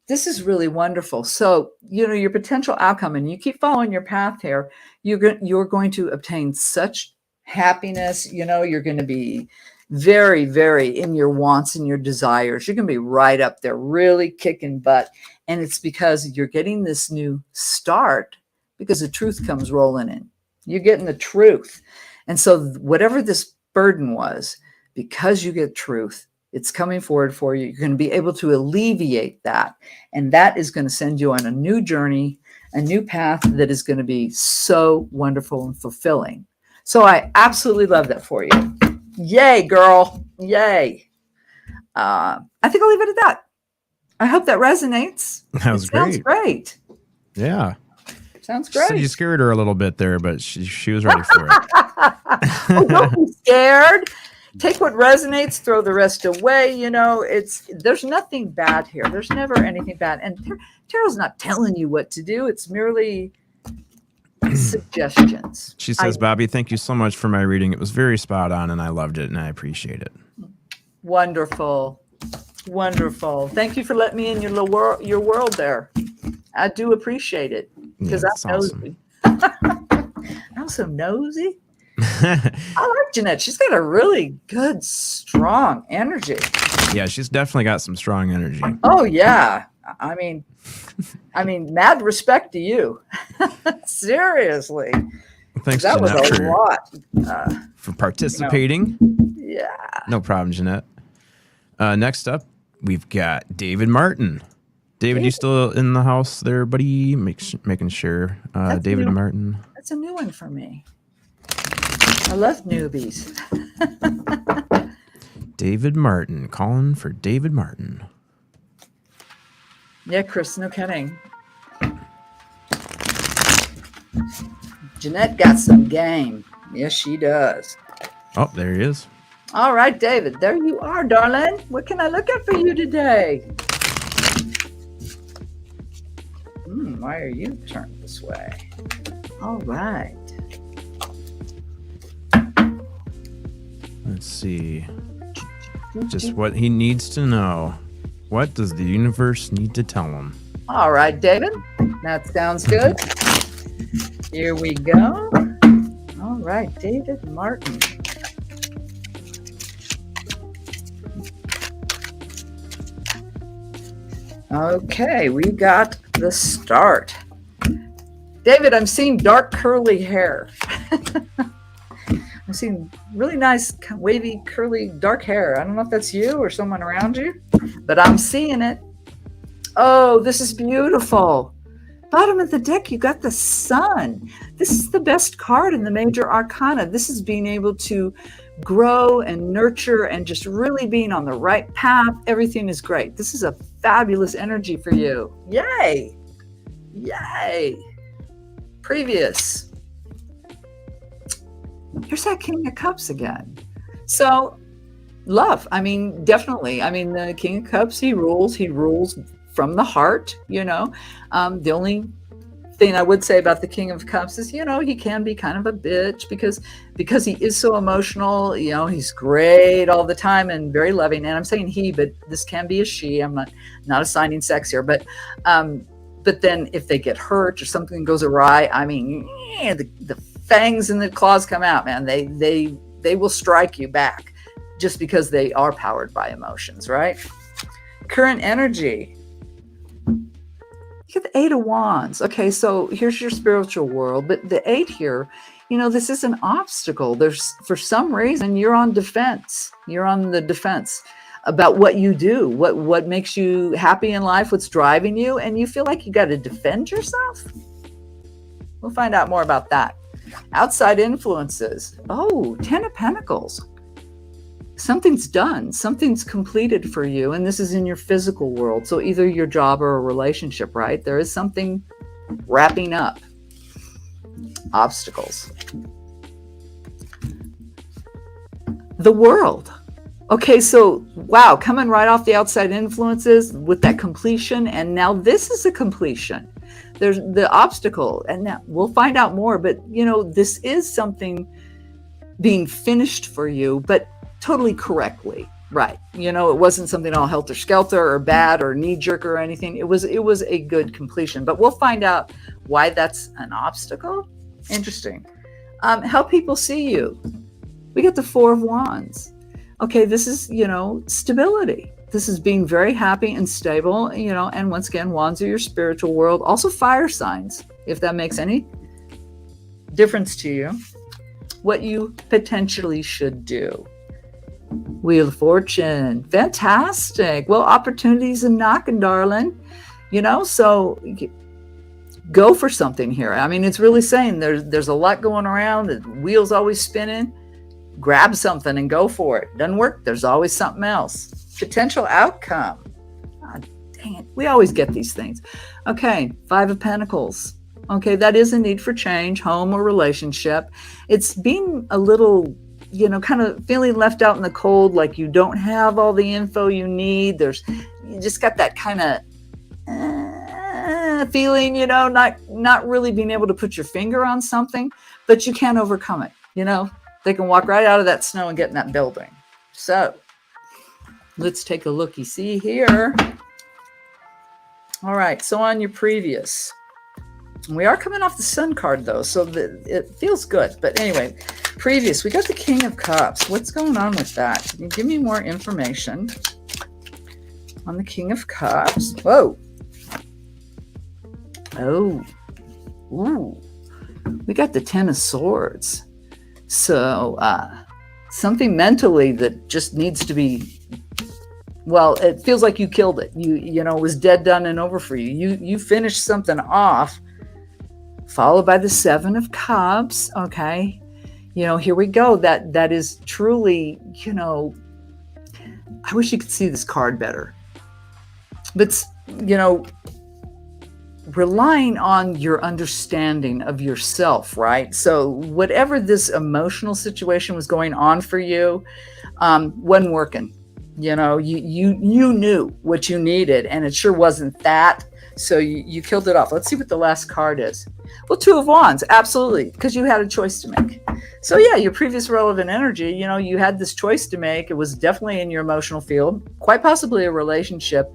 This is really wonderful. So, your potential outcome, and you keep following your path here, you're going to obtain such happiness. You're going to be very, very in your wants and your desires. You're going to be right up there, really kicking butt. And it's because you're getting this new start, because the truth comes rolling in. You're getting the truth. And so whatever this burden was, because you get truth, it's coming forward for you. You're going to be able to alleviate that. And that is going to send you on a new journey, a new path that is going to be so wonderful and fulfilling. So I absolutely love that for you. Yay, girl. Yay. I think I'll leave it at that. I hope that resonates. That was great. Sounds great. Yeah. Sounds great. So you scared her a little bit there, but she was ready for it. Oh, don't be scared. Take what resonates, throw the rest away. There's nothing bad here. There's never anything bad. And Tarot's not telling you what to do. It's merely suggestions. She says, Bobbi, thank you so much for my reading. It was very spot on, and I loved it, and I appreciate it. Wonderful. Thank you for letting me in your world there. I do appreciate it, because I'm nosy. I'm so nosy. I like Jeanette. She's got a really good, strong energy. Yeah, she's definitely got some strong energy. Oh, yeah. I mean, mad respect to you. Seriously. Thanks, That was Jeanette, a lot. for participating. Yeah. No problem, Jeanette. Next up, we've got David Martin. David, you still in the house there, buddy? Making sure. David Martin. That's a new one for me. I love newbies. David Martin. Calling for David Martin. Yeah, Chris, no kidding. Jeanette got some game. Yes, she does. Oh, there he is. All right, David, there you are, darling. What can I look at for you today? Why are you turned this way? All right. Let's see. Just what he needs to know. What does the universe need to tell him? All right, David. That sounds good. Here we go. All right, David Martin. Okay, we got the start. David, I'm seeing dark curly hair. I'm seeing really nice wavy curly dark hair. I don't know if that's you or someone around you, but I'm seeing it. Oh, this is beautiful. Bottom of the deck, you got the sun. This is the best card in the major arcana. This is being able to grow and nurture and just really being on the right path. Everything is great. This is a fabulous energy for you. Yay. Yay. Previous. Here's that King of Cups again. So love, I mean, definitely. I mean, the King of Cups, he rules from the heart, you know. The only thing I would say about the King of Cups is, you know, he can be kind of a bitch because he is so emotional. You know, he's great all the time and very loving. And I'm saying he, but this can be a she. I'm not assigning sex here, but then if they get hurt or something goes awry, I mean, the fangs and the claws come out, man. They will strike you back just because they are powered by emotions, right? Current energy. You get the 8 of Wands. Okay, so here's your spiritual world, but the 8 here, you know, this is an obstacle. There's, for some reason, you're on defense. You're on the defense about what you do, what makes you happy in life, what's driving you, and you feel like you got to defend yourself. We'll find out more about that. Outside influences. Oh, 10 of Pentacles. Something's done, something's completed for you, and this is in your physical world. So either your job or a relationship, right? There is something wrapping up. Obstacles. The world. Okay, so wow, coming right off the outside influences with that completion, and now this is a completion. There's the obstacle, and now we'll find out more, but you know, this is something being finished for you, but totally correctly, right? You know, it wasn't something all helter-skelter or bad or knee-jerk or anything. It was a good completion, but we'll find out why that's an obstacle. Interesting. How people see you. We got the 4 of Wands. Okay, this is, you know, stability. This is being very happy and stable, you know, and once again, Wands are your spiritual world. Also fire signs, if that makes any difference to you. What you potentially should do. Wheel of Fortune. Fantastic. Well, opportunities are knocking, darling. You know, so go for something here. I mean, it's really saying there's a lot going around. The wheel's always spinning. Grab something and go for it. Doesn't work, there's always something else. Potential outcome. Oh, dang it. We always get these things. Okay, 5 of Pentacles. Okay, that is a need for change, home or relationship. It's being a little, you know, kind of feeling left out in the cold, like you don't have all the info you need. You just got that kind of feeling, you know, not really being able to put your finger on something, but you can't overcome it. You know, they can walk right out of that snow and get in that building. So let's take a looky-see here. All right, so on your previous. We are coming off the Sun card, though, so it feels good. But anyway, previous, we got the King of Cups. What's going on with that? Can you give me more information on the King of Cups? Whoa. Oh. Ooh. we got the Ten of Swords. So something mentally that just needs to be, well, it feels like you killed it. You know, it was dead, done, and over for you. You finished something off, followed by the Seven of Cups. Okay. You know, here we go. That is truly, you know, I wish you could see this card better. But, you know, relying on your understanding of yourself, right? So whatever this emotional situation was going on for you, wasn't working. You know, you knew what you needed, and it sure wasn't that. So you killed it off. Let's see what the last card is. Well, Two of Wands, absolutely, because you had a choice to make. So yeah, your previous relevant energy, you know, you had this choice to make. It was definitely in your emotional field, quite possibly a relationship.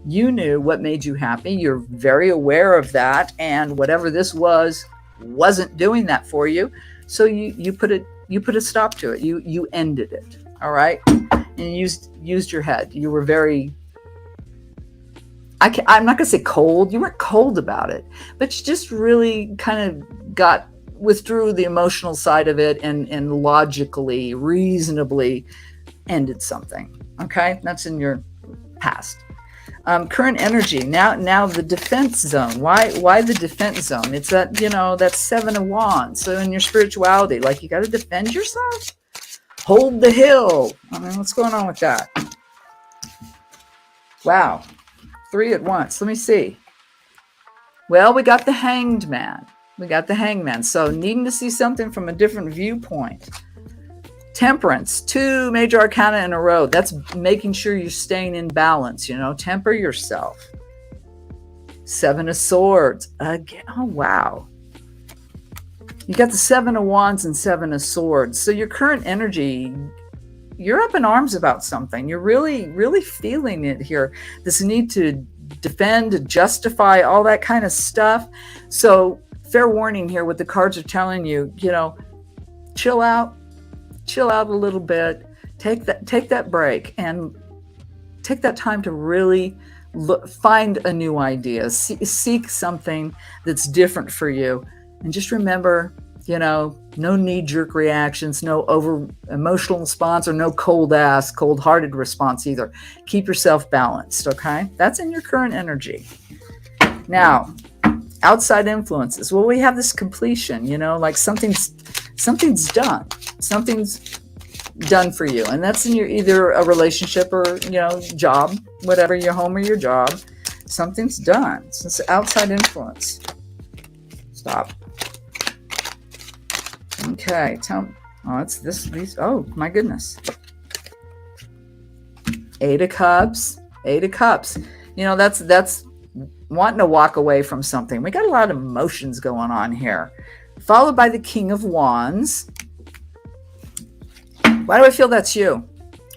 You knew what made you happy. You're very aware of that, and whatever this was wasn't doing that for you. So you put a stop to it. You ended it. All right, and you used your head. You were very. I'm not going to say cold. You weren't cold about it, but you just really kind of withdrew the emotional side of it and logically, reasonably ended something. Okay, that's in your past. Current energy. Now the defense zone. Why the defense zone? It's that, you know, that Seven of Wands. So in your spirituality, like you got to defend yourself. Hold the hill. I mean, what's going on with that? Wow. 3 at once. Let me see. Well, we got the Hanged Man. So needing to see something from a different viewpoint. Temperance. 2 major arcana in a row. That's making sure you're staying in balance. You know, temper yourself. 7 of Swords. Again. Oh, wow. You got the 7 of Wands and 7 of Swords. So your current energy, you're up in arms about something. You're really, really feeling it here. This need to defend, justify, all that kind of stuff. So fair warning here, what the cards are telling you, you know, chill out a little bit, take that break and take that time to really find a new idea, seek something that's different for you. And just remember, you know, no knee-jerk reactions, no over emotional response, or no cold-hearted response either. Keep yourself balanced, okay? That's in your current energy. Now, outside influences. Well, we have this completion, you know, like something's done. Something's done for you. And that's in your either a relationship or, you know, job, whatever, your home or your job. Something's done. So it's outside influence. Stop. Okay, tell me. Oh, it's these. Oh, my goodness. 8 of Cups. You know, that's wanting to walk away from something. We got a lot of emotions going on here. Followed by the King of Wands. Why do I feel that's you?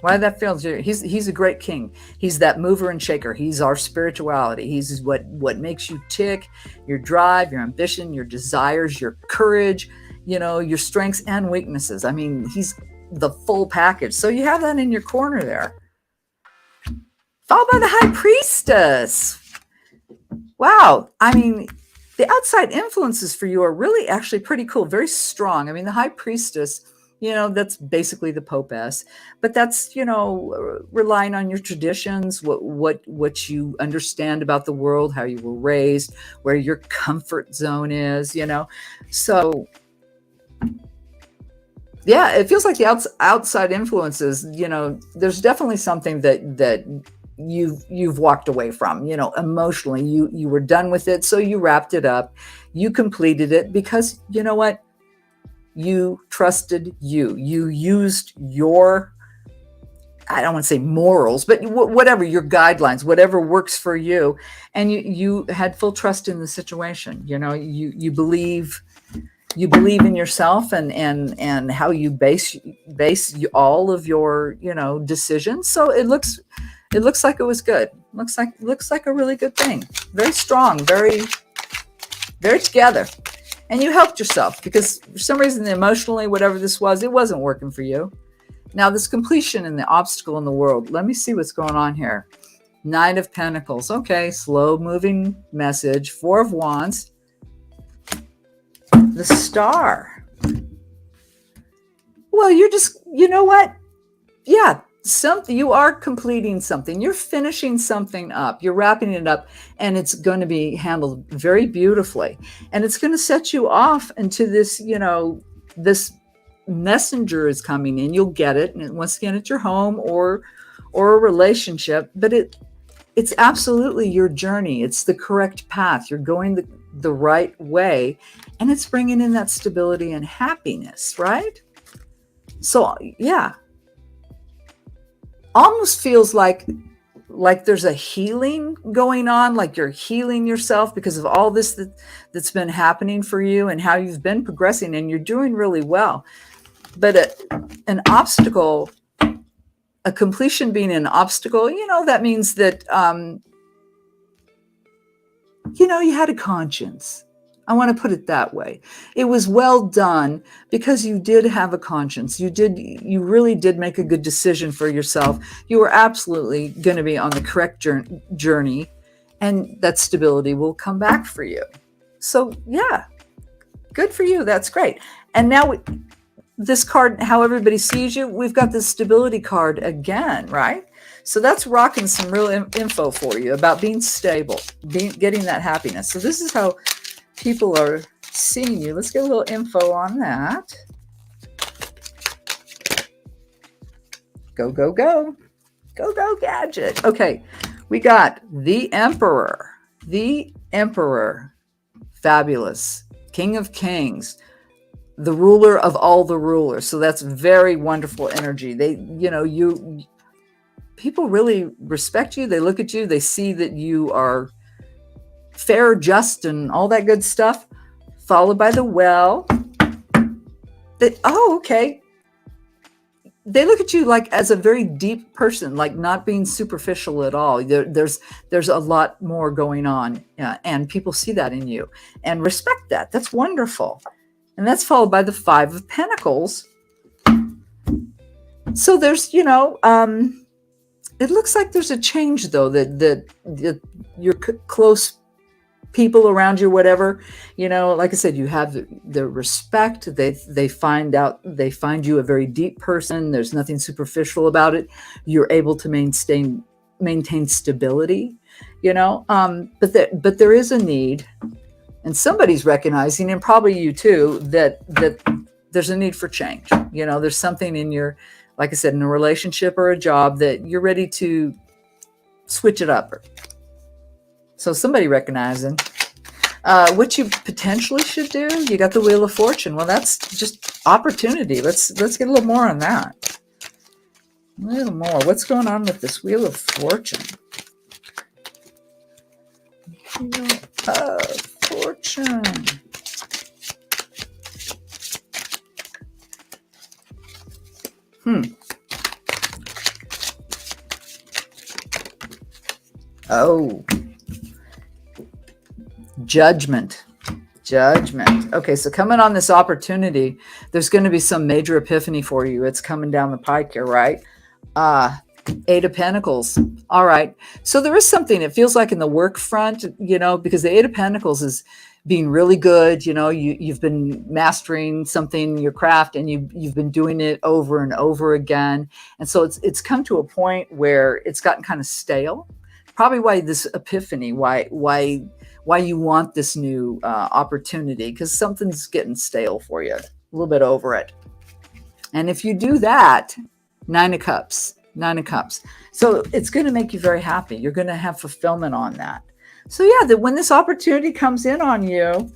Why did that feel you? He's a great king. He's that mover and shaker. He's our spirituality. He's what makes you tick, your drive, your ambition, your desires, your courage, you know, your strengths and weaknesses. I mean, he's the full package. So you have that in your corner there. Followed by the High Priestess. Wow. I mean, the outside influences for you are really actually pretty cool. Very strong. I mean, the High Priestess, you know, that's basically the Popess, but that's, you know, relying on your traditions, what you understand about the world, how you were raised, where your comfort zone is, you know. So yeah, it feels like the outside influences, you know, there's definitely something that you've walked away from, you know, emotionally. You were done with it, so you wrapped it up, you completed it because, you know what, you trusted you used your, I don't want to say morals, but whatever, your guidelines, whatever works for you, and you had full trust in the situation. You know, you believe in yourself and how you base all of your, you know, decisions. So it looks like it was good. Looks like a really good thing. Very strong, very, very together. And you helped yourself because for some reason, emotionally, whatever this was, it wasn't working for you. Now, this completion and the obstacle in the world. Let me see what's going on here. 9 of Pentacles. Okay, slow moving message. 4 of Wands. The Star. Well, you're just, you know what? Yeah, you are completing something. You're finishing something up. You're wrapping it up, and it's going to be handled very beautifully. And it's going to set you off into this, this messenger is coming in. You'll get it. And once again, it's your home or a relationship, but it's absolutely your journey. It's the correct path. You're going the right way, and it's bringing in that stability and happiness, right? So yeah, almost feels like there's a healing going on, like you're healing yourself because of all this that's been happening for you and how you've been progressing, and you're doing really well. But an obstacle, a completion being an obstacle, that means that, you had a conscience. I want to put it that way. It was well done because you did have a conscience. You really did make a good decision for yourself. You were absolutely going to be on the correct journey, and that stability will come back for you. So yeah, good for you. That's great. And now this card, how everybody sees you, we've got this stability card again, right? So that's rocking some real info for you about being stable, getting that happiness. So this is how people are seeing you. Let's get a little info on that. Go, go, go. Go, go, gadget. Okay, we got the Emperor. The Emperor. Fabulous. King of Kings. The ruler of all the rulers. So that's very wonderful energy. People really respect you. They look at you. They see that you are fair, just, and all that good stuff. Followed by the Well. Okay. They look at you like as a very deep person, like not being superficial at all. There's a lot more going on, and people see that in you and respect that. That's wonderful. And that's followed by the Five of Pentacles. So there's, it looks like there's a change though, that your close people around you, whatever, like I said, you have the respect. They find you a very deep person. There's nothing superficial about it. You're able to maintain stability, but there is a need, and somebody's recognizing, and probably you too, that there's a need for change. There's something in your, like I said, in a relationship or a job that you're ready to switch it up. So somebody recognizing what you potentially should do. You got the Wheel of Fortune. Well, that's just opportunity. Let's get a little more on that. A little more. What's going on with this Wheel of Fortune? Wheel of Fortune. Oh. Judgment. Okay, so coming on this opportunity, there's going to be some major epiphany for you. It's coming down the pike here, right? Eight of Pentacles. All right. So there is something, it feels like in the work front, because the Eight of Pentacles is being really good. You've been mastering something, your craft, and you've been doing it over and over again. And so it's come to a point where it's gotten kind of stale. Probably why this epiphany, why you want this new opportunity, because something's getting stale for you, a little bit over it. And if you do that, Nine of Cups. So it's going to make you very happy. You're going to have fulfillment on that. So yeah, that when this opportunity comes in on you,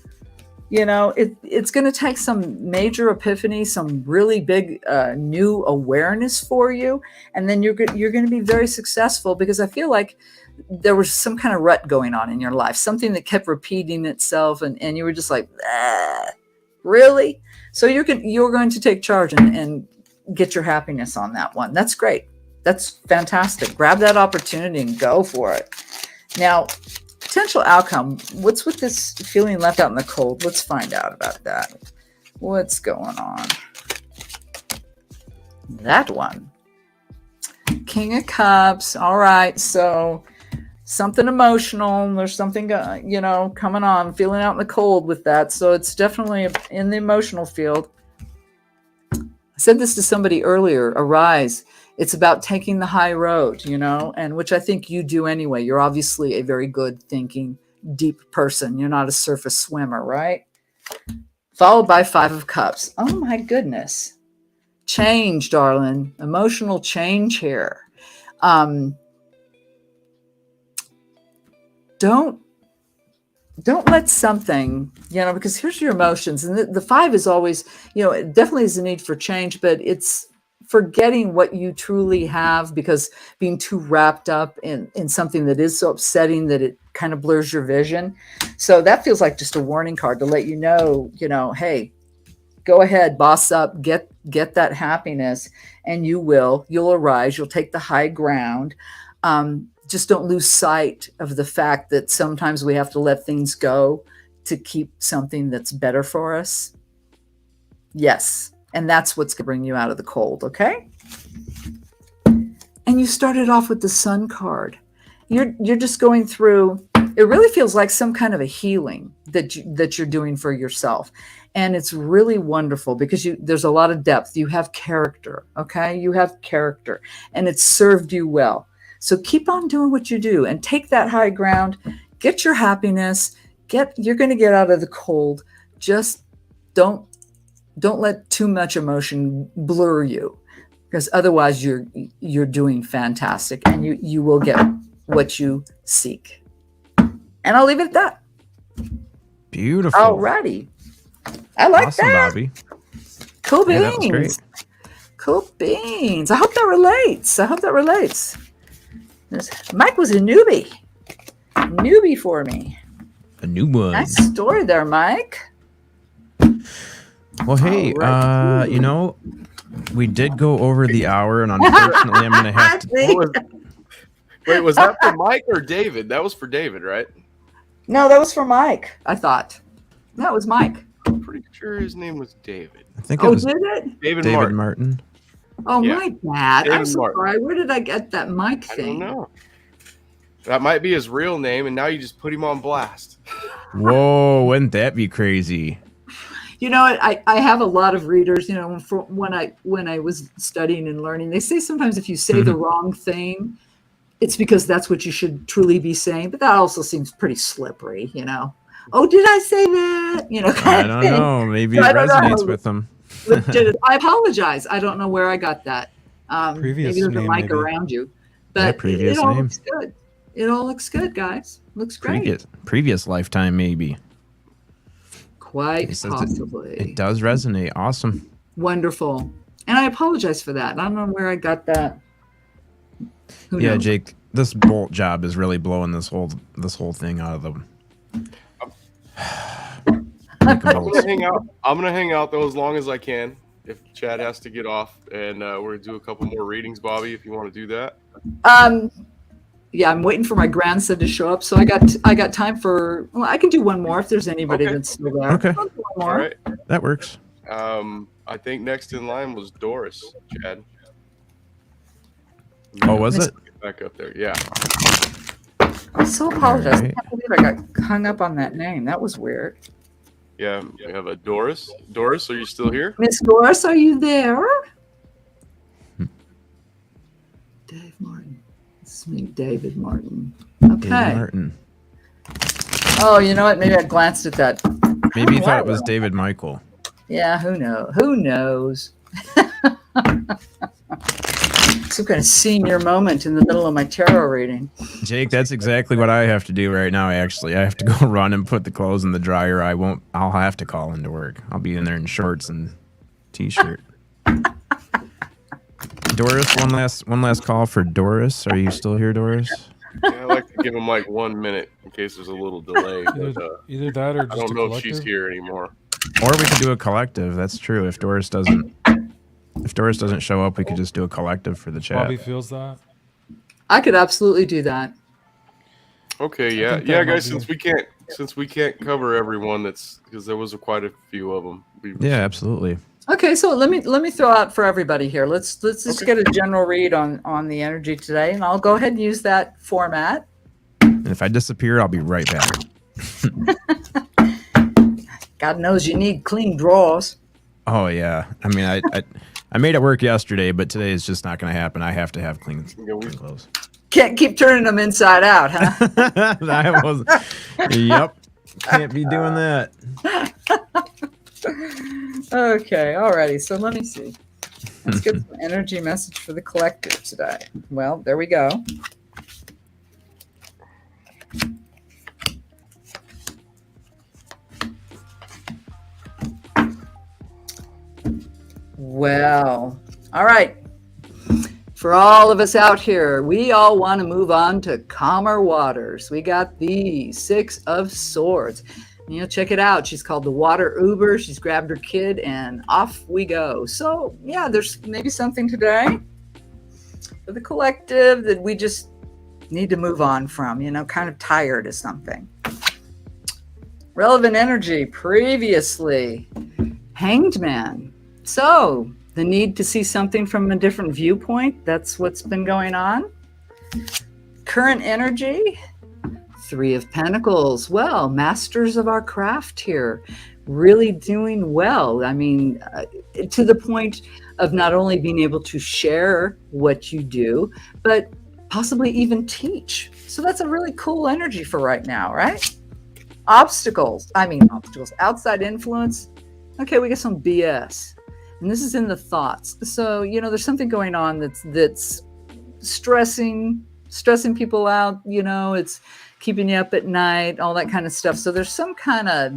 it's going to take some major epiphany, some really big new awareness for you. And then you're going to be very successful, because I feel like there was some kind of rut going on in your life, something that kept repeating itself, and you were just like, really? So you're going to take charge and get your happiness on that one. That's great. That's fantastic. Grab that opportunity and go for it. Now, potential outcome. What's with this feeling left out in the cold? Let's find out about that. What's going on? That one. King of Cups. All right. So something emotional. There's something, coming on, feeling out in the cold with that. So it's definitely in the emotional field. I said this to somebody earlier, arise. It's about taking the high road, and which I think you do anyway. You're obviously a very good thinking, deep person. You're not a surface swimmer, right? Followed by 5 of Cups. Oh my goodness. Change, darling. Emotional change here. Don't let something, because here's your emotions. And the 5 is always, it definitely is a need for change, but it's forgetting what you truly have, because being too wrapped up in something that is so upsetting that it kind of blurs your vision. So that feels like just a warning card to let you know, hey, go ahead, boss up, get that happiness, and you'll arise, you'll take the high ground. Just don't lose sight of the fact that sometimes we have to let things go to keep something that's better for us. Yes. And that's what's going to bring you out of the cold. Okay. And you started off with the Sun card. You're just going through, it really feels like some kind of a healing that you're doing for yourself. And it's really wonderful because there's a lot of depth. You have character. Okay. You have character, and it's served you well. So keep on doing what you do and take that high ground, get your happiness, you're going to get out of the cold. Just don't let too much emotion blur you, because otherwise you're doing fantastic, and you will get what you seek. And I'll leave it at that. Beautiful. Alrighty. I like awesome, that. Bobbi. Cool beans. Yeah, that was great. Cool beans. I hope that relates. Mike was a newbie for me. A new one. Nice story there, Mike. Well, hey, right. We did go over the hour, and unfortunately, I'm going to have to. Wait, was that for Mike or David? That was for David, right? No, that was for Mike. I thought that was Mike. I'm pretty sure his name was David. I think it was did it? David Martin. Oh, yeah. my bad. David I'm sorry. Where did I get that Mike thing? I don't know. That might be his real name, and now you just put him on blast. Whoa, wouldn't that be crazy? You know what? I have a lot of readers, when I was studying and learning, they say sometimes if you say the wrong thing, it's because that's what you should truly be saying. But that also seems pretty slippery, Oh, did I say that? I don't know. Maybe it resonates with them. I apologize. I don't know where I got that. Previous maybe there's a name, mic maybe. around you. But previous it all name. looks good. It all looks good, guys. Looks great. Previous lifetime, maybe. Quite possibly. It does resonate. Awesome. Wonderful. And I apologize for that. I don't know where I got that. Who knows? Jake, this bolt job is really blowing this whole thing out of them. I'm gonna hang out though as long as I can. If Chad has to get off, and we're gonna do a couple more readings, Bobbi, if you want to do that. Yeah, I'm waiting for my grandson to show up, so I got time for. Well, I can do one more if there's anybody that's still there. Okay. I'll do one more. All right. That works. I think next in line was Doris, Chad. Oh, was it? Get back up there, yeah. I so apologize. Right. I can't believe I got hung up on that name. That was weird. Yeah, we have a Doris. Doris, are you still here? Miss Doris, are you there? Dave Martin. This is me, David Martin. Okay. David Martin. Oh, you know what? Maybe I glanced at that. Maybe you thought it was David Michael. Yeah, who knows? Who knows? Some kind of senior moment in the middle of my tarot reading. Jake, that's exactly what I have to do right now, actually. I have to go run and put the clothes in the dryer. I'll have to call into work. I'll be in there in shorts and t-shirt. Doris, one last call for Doris. Are you still here, Doris? Yeah, I like to give him like 1 minute in case there's a little delay. But, Either that or just I don't a know if collective. she's here anymore. Or we could do a collective. That's true. If Doris doesn't show up, we could just do a collective for the chat. Bobbi feels that. I could absolutely do that. Okay, think yeah, that might guys. be- Since we can't cover everyone, that's because there was quite a few of them. Yeah, absolutely. Okay, so let me throw out for everybody here. Let's just get a general read on the energy today, and I'll go ahead and use that format. And if I disappear, I'll be right back. God knows you need clean drawers. Oh yeah. I mean, I made it work yesterday, but today is just not going to happen. I have to have clean clothes. Can't keep turning them inside out, huh? That was. Yep. Can't be doing that. Okay, alrighty. So let me see. Let's get some energy message for the collective today. Well, there we go. Well, all right. For all of us out here, we all want to move on to calmer waters. We got the Six of Swords. You know, check it out. She's called the Water Uber. She's grabbed her kid and off we go. So, yeah, there's maybe something today for the collective that we just need to move on from, you know, kind of tired of something. Relevant energy previously. Hanged Man. So, the need to see something from a different viewpoint. That's what's been going on. Current energy. Three of Pentacles. Well, masters of our craft here. Really doing well. I mean, to the point of not only being able to share what you do, but possibly even teach. So that's a really cool energy for right now, right? Obstacles. Outside influence. Okay, we got some BS. And this is in the thoughts. So, you know, there's something going on that's stressing people out, you know, it's keeping you up at night, all that kind of stuff. So there's some kind of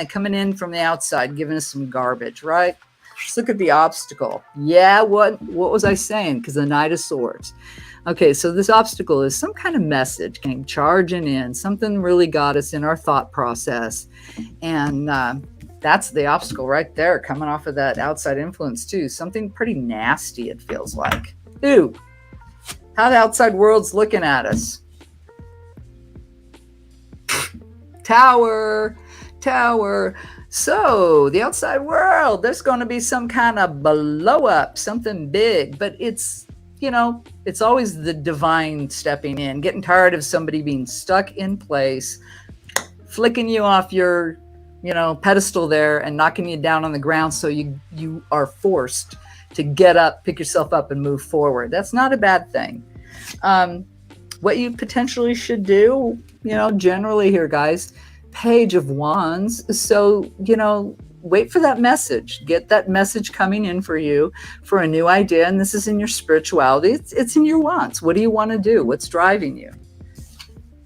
coming in from the outside, giving us some garbage, right? Let's look at the obstacle. Yeah, what was I saying? Because the Knight of Swords. Okay, so this obstacle is some kind of message came charging in. Something really got us in our thought process. And that's the obstacle right there, coming off of that outside influence too. Something pretty nasty, it feels like. Ooh, how the outside world's looking at us. Tower. So the outside world, there's going to be some kind of blow up, something big, but it's, you know, it's always the divine stepping in, getting tired of somebody being stuck in place, flicking you off your, you know, pedestal there and knocking you down on the ground. So you are forced to get up, pick yourself up and move forward. That's not a bad thing. What you potentially should do, you know, generally here, guys, Page of Wands. So, you know, wait for that message. Get that message coming in for you for a new idea. And this is in your spirituality. It's in your wants. What do you want to do? What's driving you?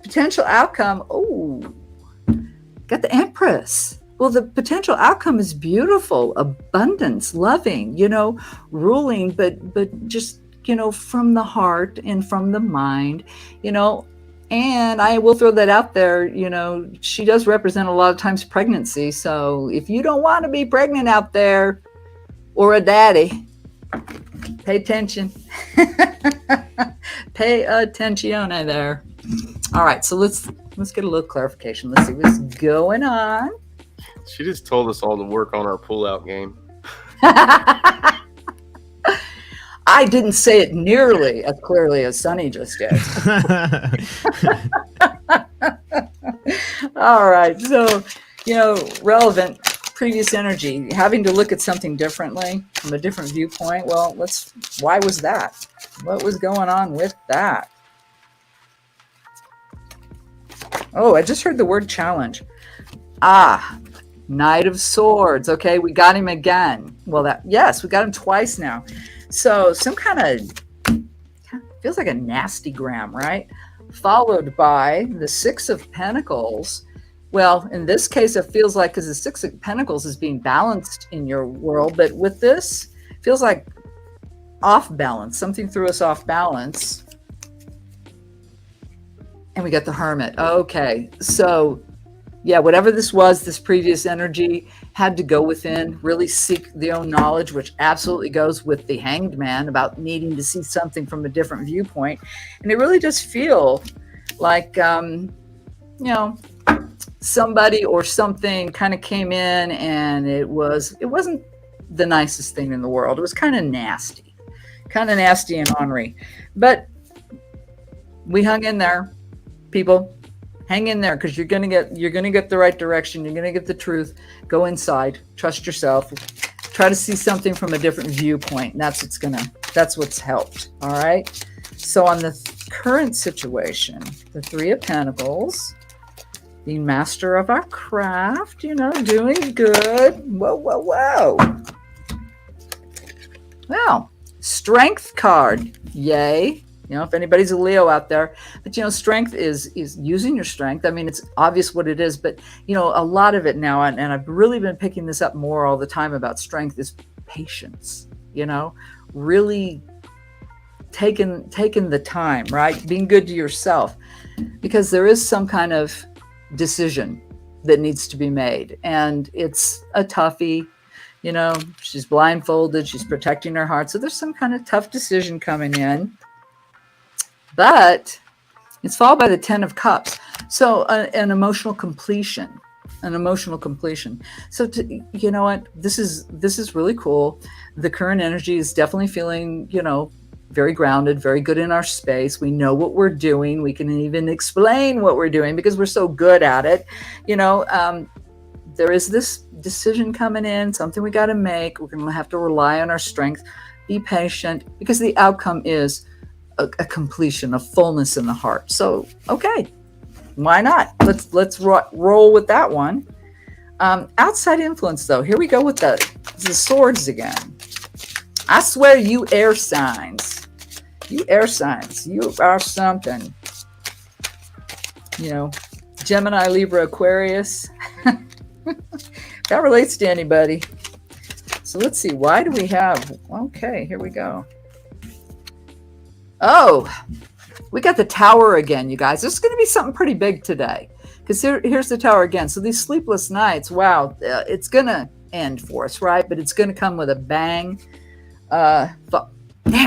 Potential outcome. Oh, got the Empress. Well, the potential outcome is beautiful, abundance, loving, you know, ruling, but just, you know, from the heart and from the mind, you know. And I will throw that out there, you know, she does represent a lot of times pregnancy. So if you don't want to be pregnant out there or a daddy, pay attention. Pay attention there. All right, so let's get a little clarification. Let's see what's going on. She just told us all to work on our pull-out game. I didn't say it nearly as clearly as Sunny just did. All right. So, you know, relevant previous energy, having to look at something differently from a different viewpoint. Well, why was that? What was going on with that? Oh, I just heard the word challenge. Knight of Swords. Okay, we got him again. Well, yes, we got him twice now. So some kind of, feels like a nasty gram, right? Followed by the Six of Pentacles. Well, in this case, it feels like, because the Six of Pentacles is being balanced in your world, but with this, it feels like off balance. Something threw us off balance. And we got the Hermit. Okay, so yeah, whatever this was, this previous energy had to go within, really seek the own knowledge, which absolutely goes with the Hanged Man about needing to see something from a different viewpoint. And it really does feel like, you know, somebody or something kind of came in and it wasn't the nicest thing in the world. It was kind of nasty and ornery. But we hung in there. people. Hang in there, because you're gonna get the right direction. You're gonna get the truth. Go inside. Trust yourself. Try to see something from a different viewpoint. And that's what's helped. All right. So on the current situation, the Three of Pentacles, being master of our craft, doing good. Whoa, whoa, whoa. Well, Strength card. Yay. If anybody's a Leo out there, but strength is using your strength. I mean, it's obvious what it is, but a lot of it now, and I've really been picking this up more all the time about strength, is patience. Really taking the time, right? Being good to yourself, because there is some kind of decision that needs to be made, and it's a toughie. She's blindfolded, she's protecting her heart, so there's some kind of tough decision coming in. But it's followed by the 10 of Cups. So an emotional completion. So you know what? This is really cool. The current energy is definitely feeling, very grounded, very good in our space. We know what we're doing. We can even explain what we're doing because we're so good at it. There is this decision coming in, something we got to make. We're going to have to rely on our strength. Be patient, because the outcome is a completion, a fullness in the heart. So, okay, why not? Let's roll with that one. Outside influence, though. Here we go with the swords again. I swear, you air signs, you are something. Gemini, Libra, Aquarius. That relates to anybody. So let's see. Why do we have? Okay, here we go. Oh, we got the Tower again, you guys. This is going to be something pretty big today, because here's the Tower again. So these sleepless nights, wow, it's going to end for us, right? But it's going to come with a bang. Damn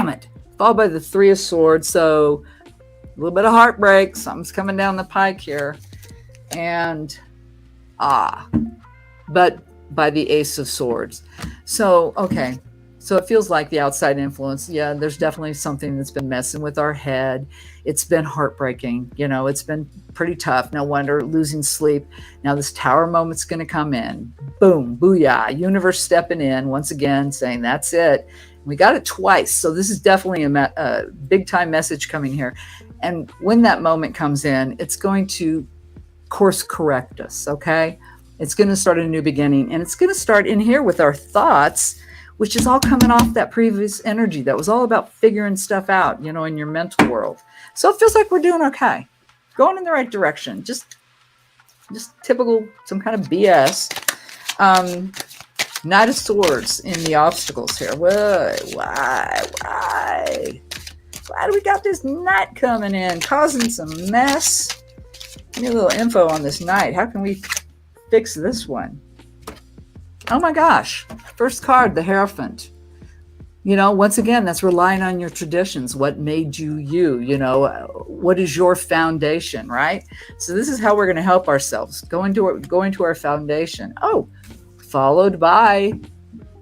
it. Followed by the Three of Swords. So a little bit of heartbreak. Something's coming down the pike here. And, but by the Ace of Swords. So, okay. So it feels like the outside influence. Yeah, there's definitely something that's been messing with our head. It's been heartbreaking. It's been pretty tough. No wonder, losing sleep. Now this Tower moment's going to come in. Boom, booyah. Universe stepping in once again, saying that's it. We got it twice. So this is definitely a big time message coming here. And when that moment comes in, it's going to course correct us. Okay. It's going to start a new beginning, and it's going to start in here with our thoughts, which is all coming off that previous energy that was all about figuring stuff out, in your mental world. So it feels like we're doing okay, going in the right direction. Just typical, some kind of BS. Knight of Swords in the obstacles here. Why do we got this Knight coming in, causing some mess? Give me a little info on this Knight. How can we fix this one? Oh my gosh. First card, the Hierophant. Once again, that's relying on your traditions. What made you you? What is your foundation, right? So this is how we're going to help ourselves. Going to our foundation. Oh, followed by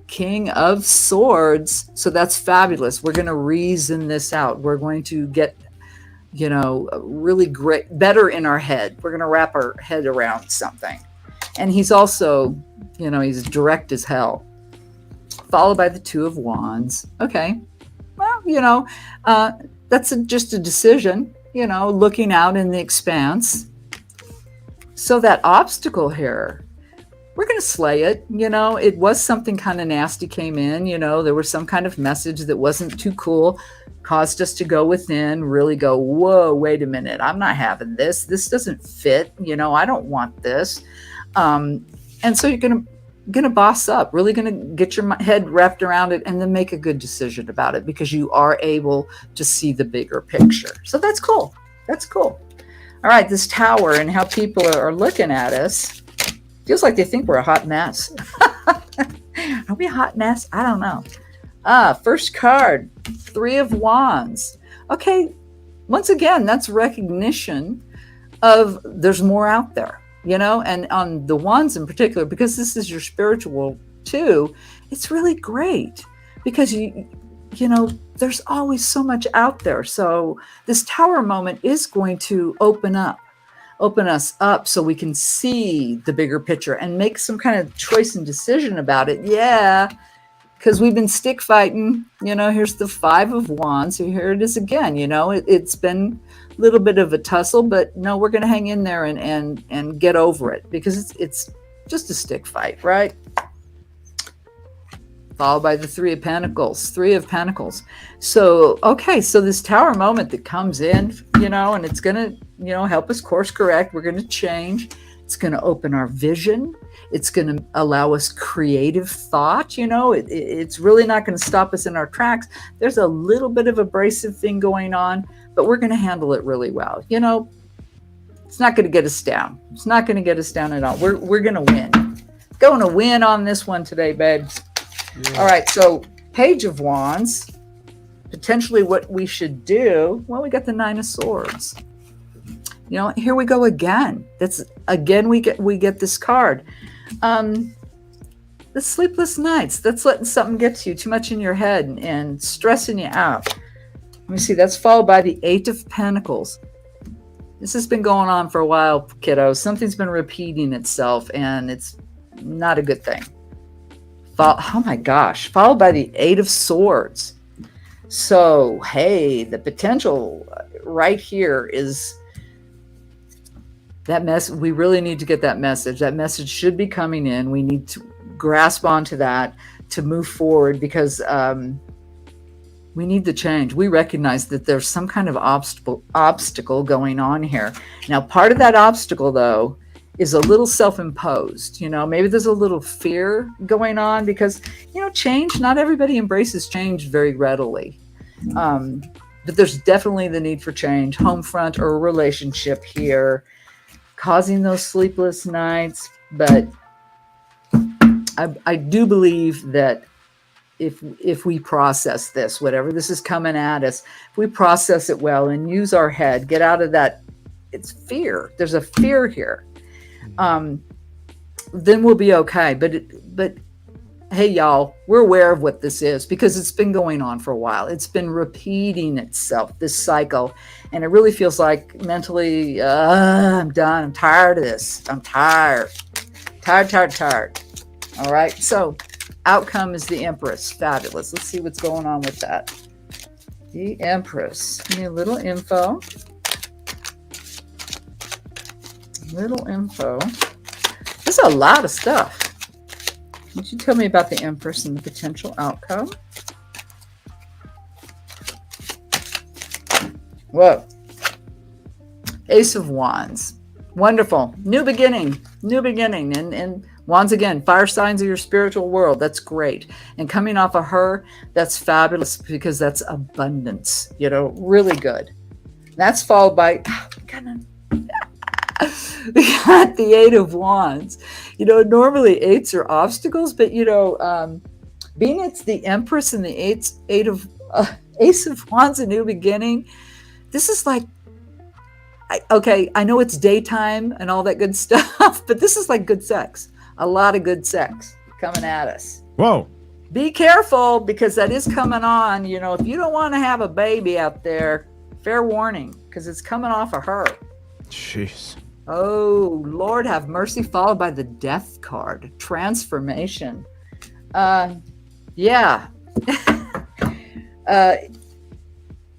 King of Swords. So that's fabulous. We're going to reason this out. We're going to get, really great, better in our head. We're going to wrap our head around something. And he's also, he's direct as hell. Followed by the Two of Wands. Okay. Well, that's just a decision, looking out in the expanse. So that obstacle here, we're going to slay it. It was something kind of nasty came in, there was some kind of message that wasn't too cool, caused us to go within, really go, whoa, wait a minute. I'm not having this. This doesn't fit. I don't want this. And so you're going to boss up, really going to get your head wrapped around it, and then make a good decision about it, because you are able to see the bigger picture. So that's cool. That's cool. All right. This Tower and how people are looking at us. Feels like they think we're a hot mess. Are we a hot mess? I don't know. First card, Three of Wands. Okay. Once again, that's recognition of there's more out there. And on the Wands in particular, because this is your spiritual too, it's really great, because there's always so much out there. So this tower moment is going to open us up so we can see the bigger picture and make some kind of choice and decision about it. Yeah, because we've been stick fighting. Here's the 5 of Wands. So here it is again. It's been a little bit of a tussle, but no, we're going to hang in there and get over it, because it's just a stick fight, right? Followed by the 3 of Pentacles. So, okay, so this tower moment that comes in, and it's going to, help us course correct. We're going to change. It's going to open our vision. It's going to allow us creative thought. It's really not going to stop us in our tracks. There's a little bit of abrasive thing going on, but we're going to handle it really well. It's not going to get us down. It's not going to get us down at all. We're going to win. Going to win on this one today, babes. Yeah. All right, so Page of Wands, potentially what we should do. Well, we got the 9 of Swords. Here we go again. We get this card. The sleepless nights. That's letting something get to you too much in your head and stressing you out. Let me see. That's followed by the 8 of Pentacles. This has been going on for a while, kiddos. Something's been repeating itself, and it's not a good thing. Oh my gosh, followed by the 8 of Swords. So, hey, the potential right here is that mess. We really need to get that message. That message should be coming in. We need to grasp onto that to move forward, because we need the change. We recognize that there's some kind of obstacle going on here. Now, part of that obstacle, though, is a little self-imposed. Maybe there's a little fear going on, because change, not everybody embraces change very readily, but there's definitely the need for change. Home front or a relationship here causing those sleepless nights. But I do believe that if we process this, whatever this is coming at us, if we process it well and use our head, get out of that, it's fear. There's a fear here. Then we'll be okay. But hey, y'all, we're aware of what this is, because it's been going on for a while. It's been repeating itself, this cycle. And it really feels like mentally, I'm done. I'm tired of this. I'm tired. Tired. All right. So outcome is the Empress. Fabulous. Let's see what's going on with that. The Empress. Give me a little info. There's a lot of stuff. Would you tell me about the Empress and the potential outcome? Whoa. Ace of Wands. Wonderful. New beginning. And Wands again, fire signs of your spiritual world. That's great. And coming off of her, that's fabulous, because that's abundance. Really good. That's followed by, we got the 8 of Wands. Normally 8s are obstacles, but being it's the Empress and the Ace of Wands, a new beginning. This is like, I know it's daytime and all that good stuff, but this is like good sex. A lot of good sex coming at us. Whoa. Be careful, because that is coming on. If you don't want to have a baby out there, fair warning, because it's coming off of her. Jeez. Oh, Lord have mercy, followed by the Death card. Transformation. Yeah.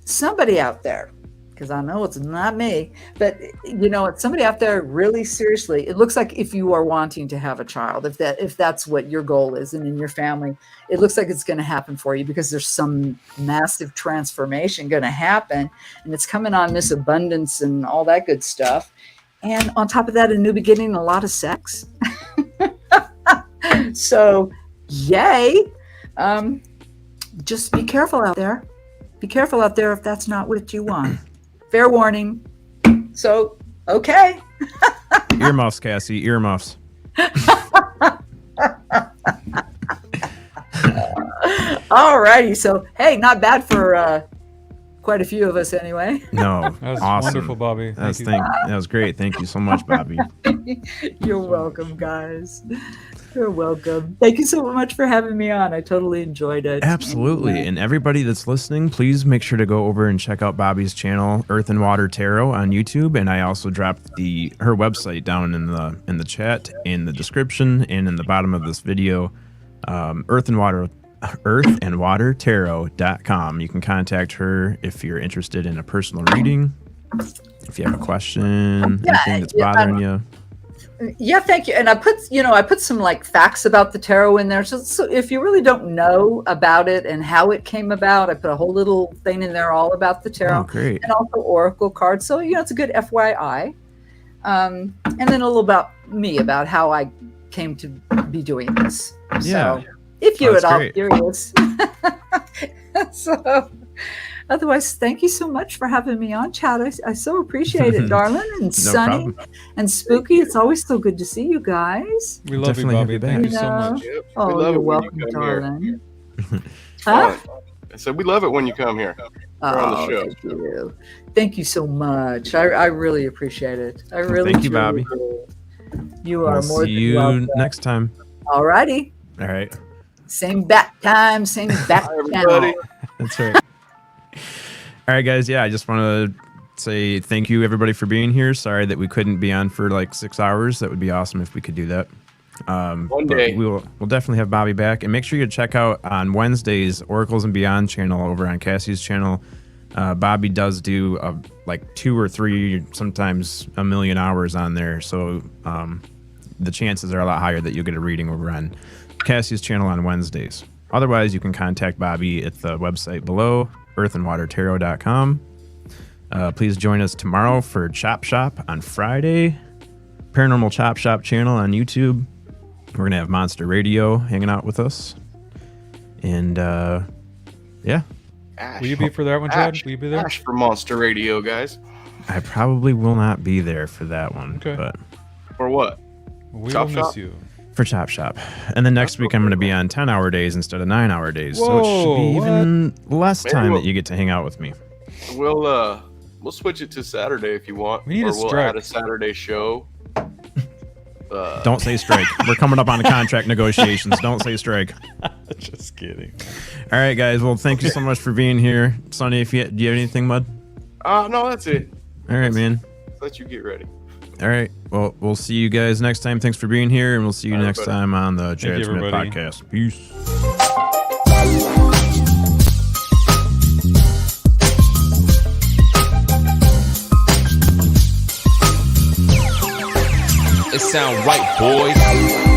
Somebody out there, because I know it's not me, but it's somebody out there really seriously. It looks like if you are wanting to have a child, if that's what your goal is, and in your family, it looks like it's going to happen for you, because there's some massive transformation going to happen, and it's coming on this abundance and all that good stuff. And on top of that, a new beginning, a lot of sex. So, yay. Just be careful out there. Be careful out there if that's not what you want. Fair warning. So, okay. Earmuffs, Cassie. Earmuffs. All righty. So, hey, not bad for quite a few of us anyway. No, That was awesome. wonderful, Bobby. That was, Thank you. that was great. Thank you so much, Bobby. You're welcome, guys. You're welcome. Thank you so much for having me on. I totally enjoyed it. Absolutely. And everybody that's listening, please make sure to go over and check out Bobby's channel, Earth and Water Tarot, on YouTube. And I also dropped her website down in the chat, in the description, and in the bottom of this video. earthandwatertarot.com. You can contact her if you're interested in a personal reading, if you have a question, anything that's bothering you. Yeah, thank you. And I put some like facts about the tarot in there. So if you really don't know about it and how it came about, I put a whole little thing in there all about the tarot. Oh, great. And also oracle cards. So, it's a good FYI. And then a little about me, about how I came to be doing this. Yeah. So if you're at all great. curious. So otherwise, thank you so much for having me on, Chad. I so appreciate it, darling. And Sunny problem. and Spooky. It's always so good to see you guys. We love Definitely you, have Bobby. you Thank back. you so much. Yep. We Oh, love you're it when welcome, you come here. darling. It's Huh? fun. I said we love it when you come here. We're on the show. Thank you. Thank you so much. I really appreciate it. I really Thank you, truly Bobby. do. You are We'll more see than you welcome. next time. All righty. All right. Same bat time, same bat Hi, everybody. channel. That's right. All right, guys. Yeah, I just want to say thank you, everybody, for being here. Sorry that we couldn't be on for like 6 hours. That would be awesome if we could do that. One But day. we'll definitely have Bobby back. And make sure you check out on Wednesdays, Oracles and Beyond channel over on Cassie's channel. Bobby does do like 2 or 3, sometimes a million hours on there. So the chances are a lot higher that you'll get a reading over on Cassie's channel on Wednesdays. Otherwise, you can contact Bobby at the website below, earthandwatertarot.com. Please join us tomorrow for Chop Shop on Friday, Paranormal Chop Shop channel on YouTube. We're going to have Monster Radio hanging out with us. And yeah, Ash. Will you be for that one, Chad? Ash. Will you be there? Ash for Monster Radio, guys. I probably will not be there for that one. Okay. But For what? We Chop will miss shop? you. for Chop Shop. And then next week I'm going to be on 10-hour days instead of 9-hour days. So it should be Whoa, even less Maybe time we'll- that you get to hang out with me. We'll switch it to Saturday if you want. We need or a we'll strike. add a Saturday show. Don't say strike. We're coming up on contract negotiations. Don't say strike. Just kidding. All right, guys. Well, thank you so much for being here. Sonny, do you have anything, bud? No, that's it. All right, man. Let you get ready. All right. Well, we'll see you guys next time. Thanks for being here, and we'll see you Bye, next everybody. time on the you, Chad Smith everybody. Podcast. Peace. It sound right, boys.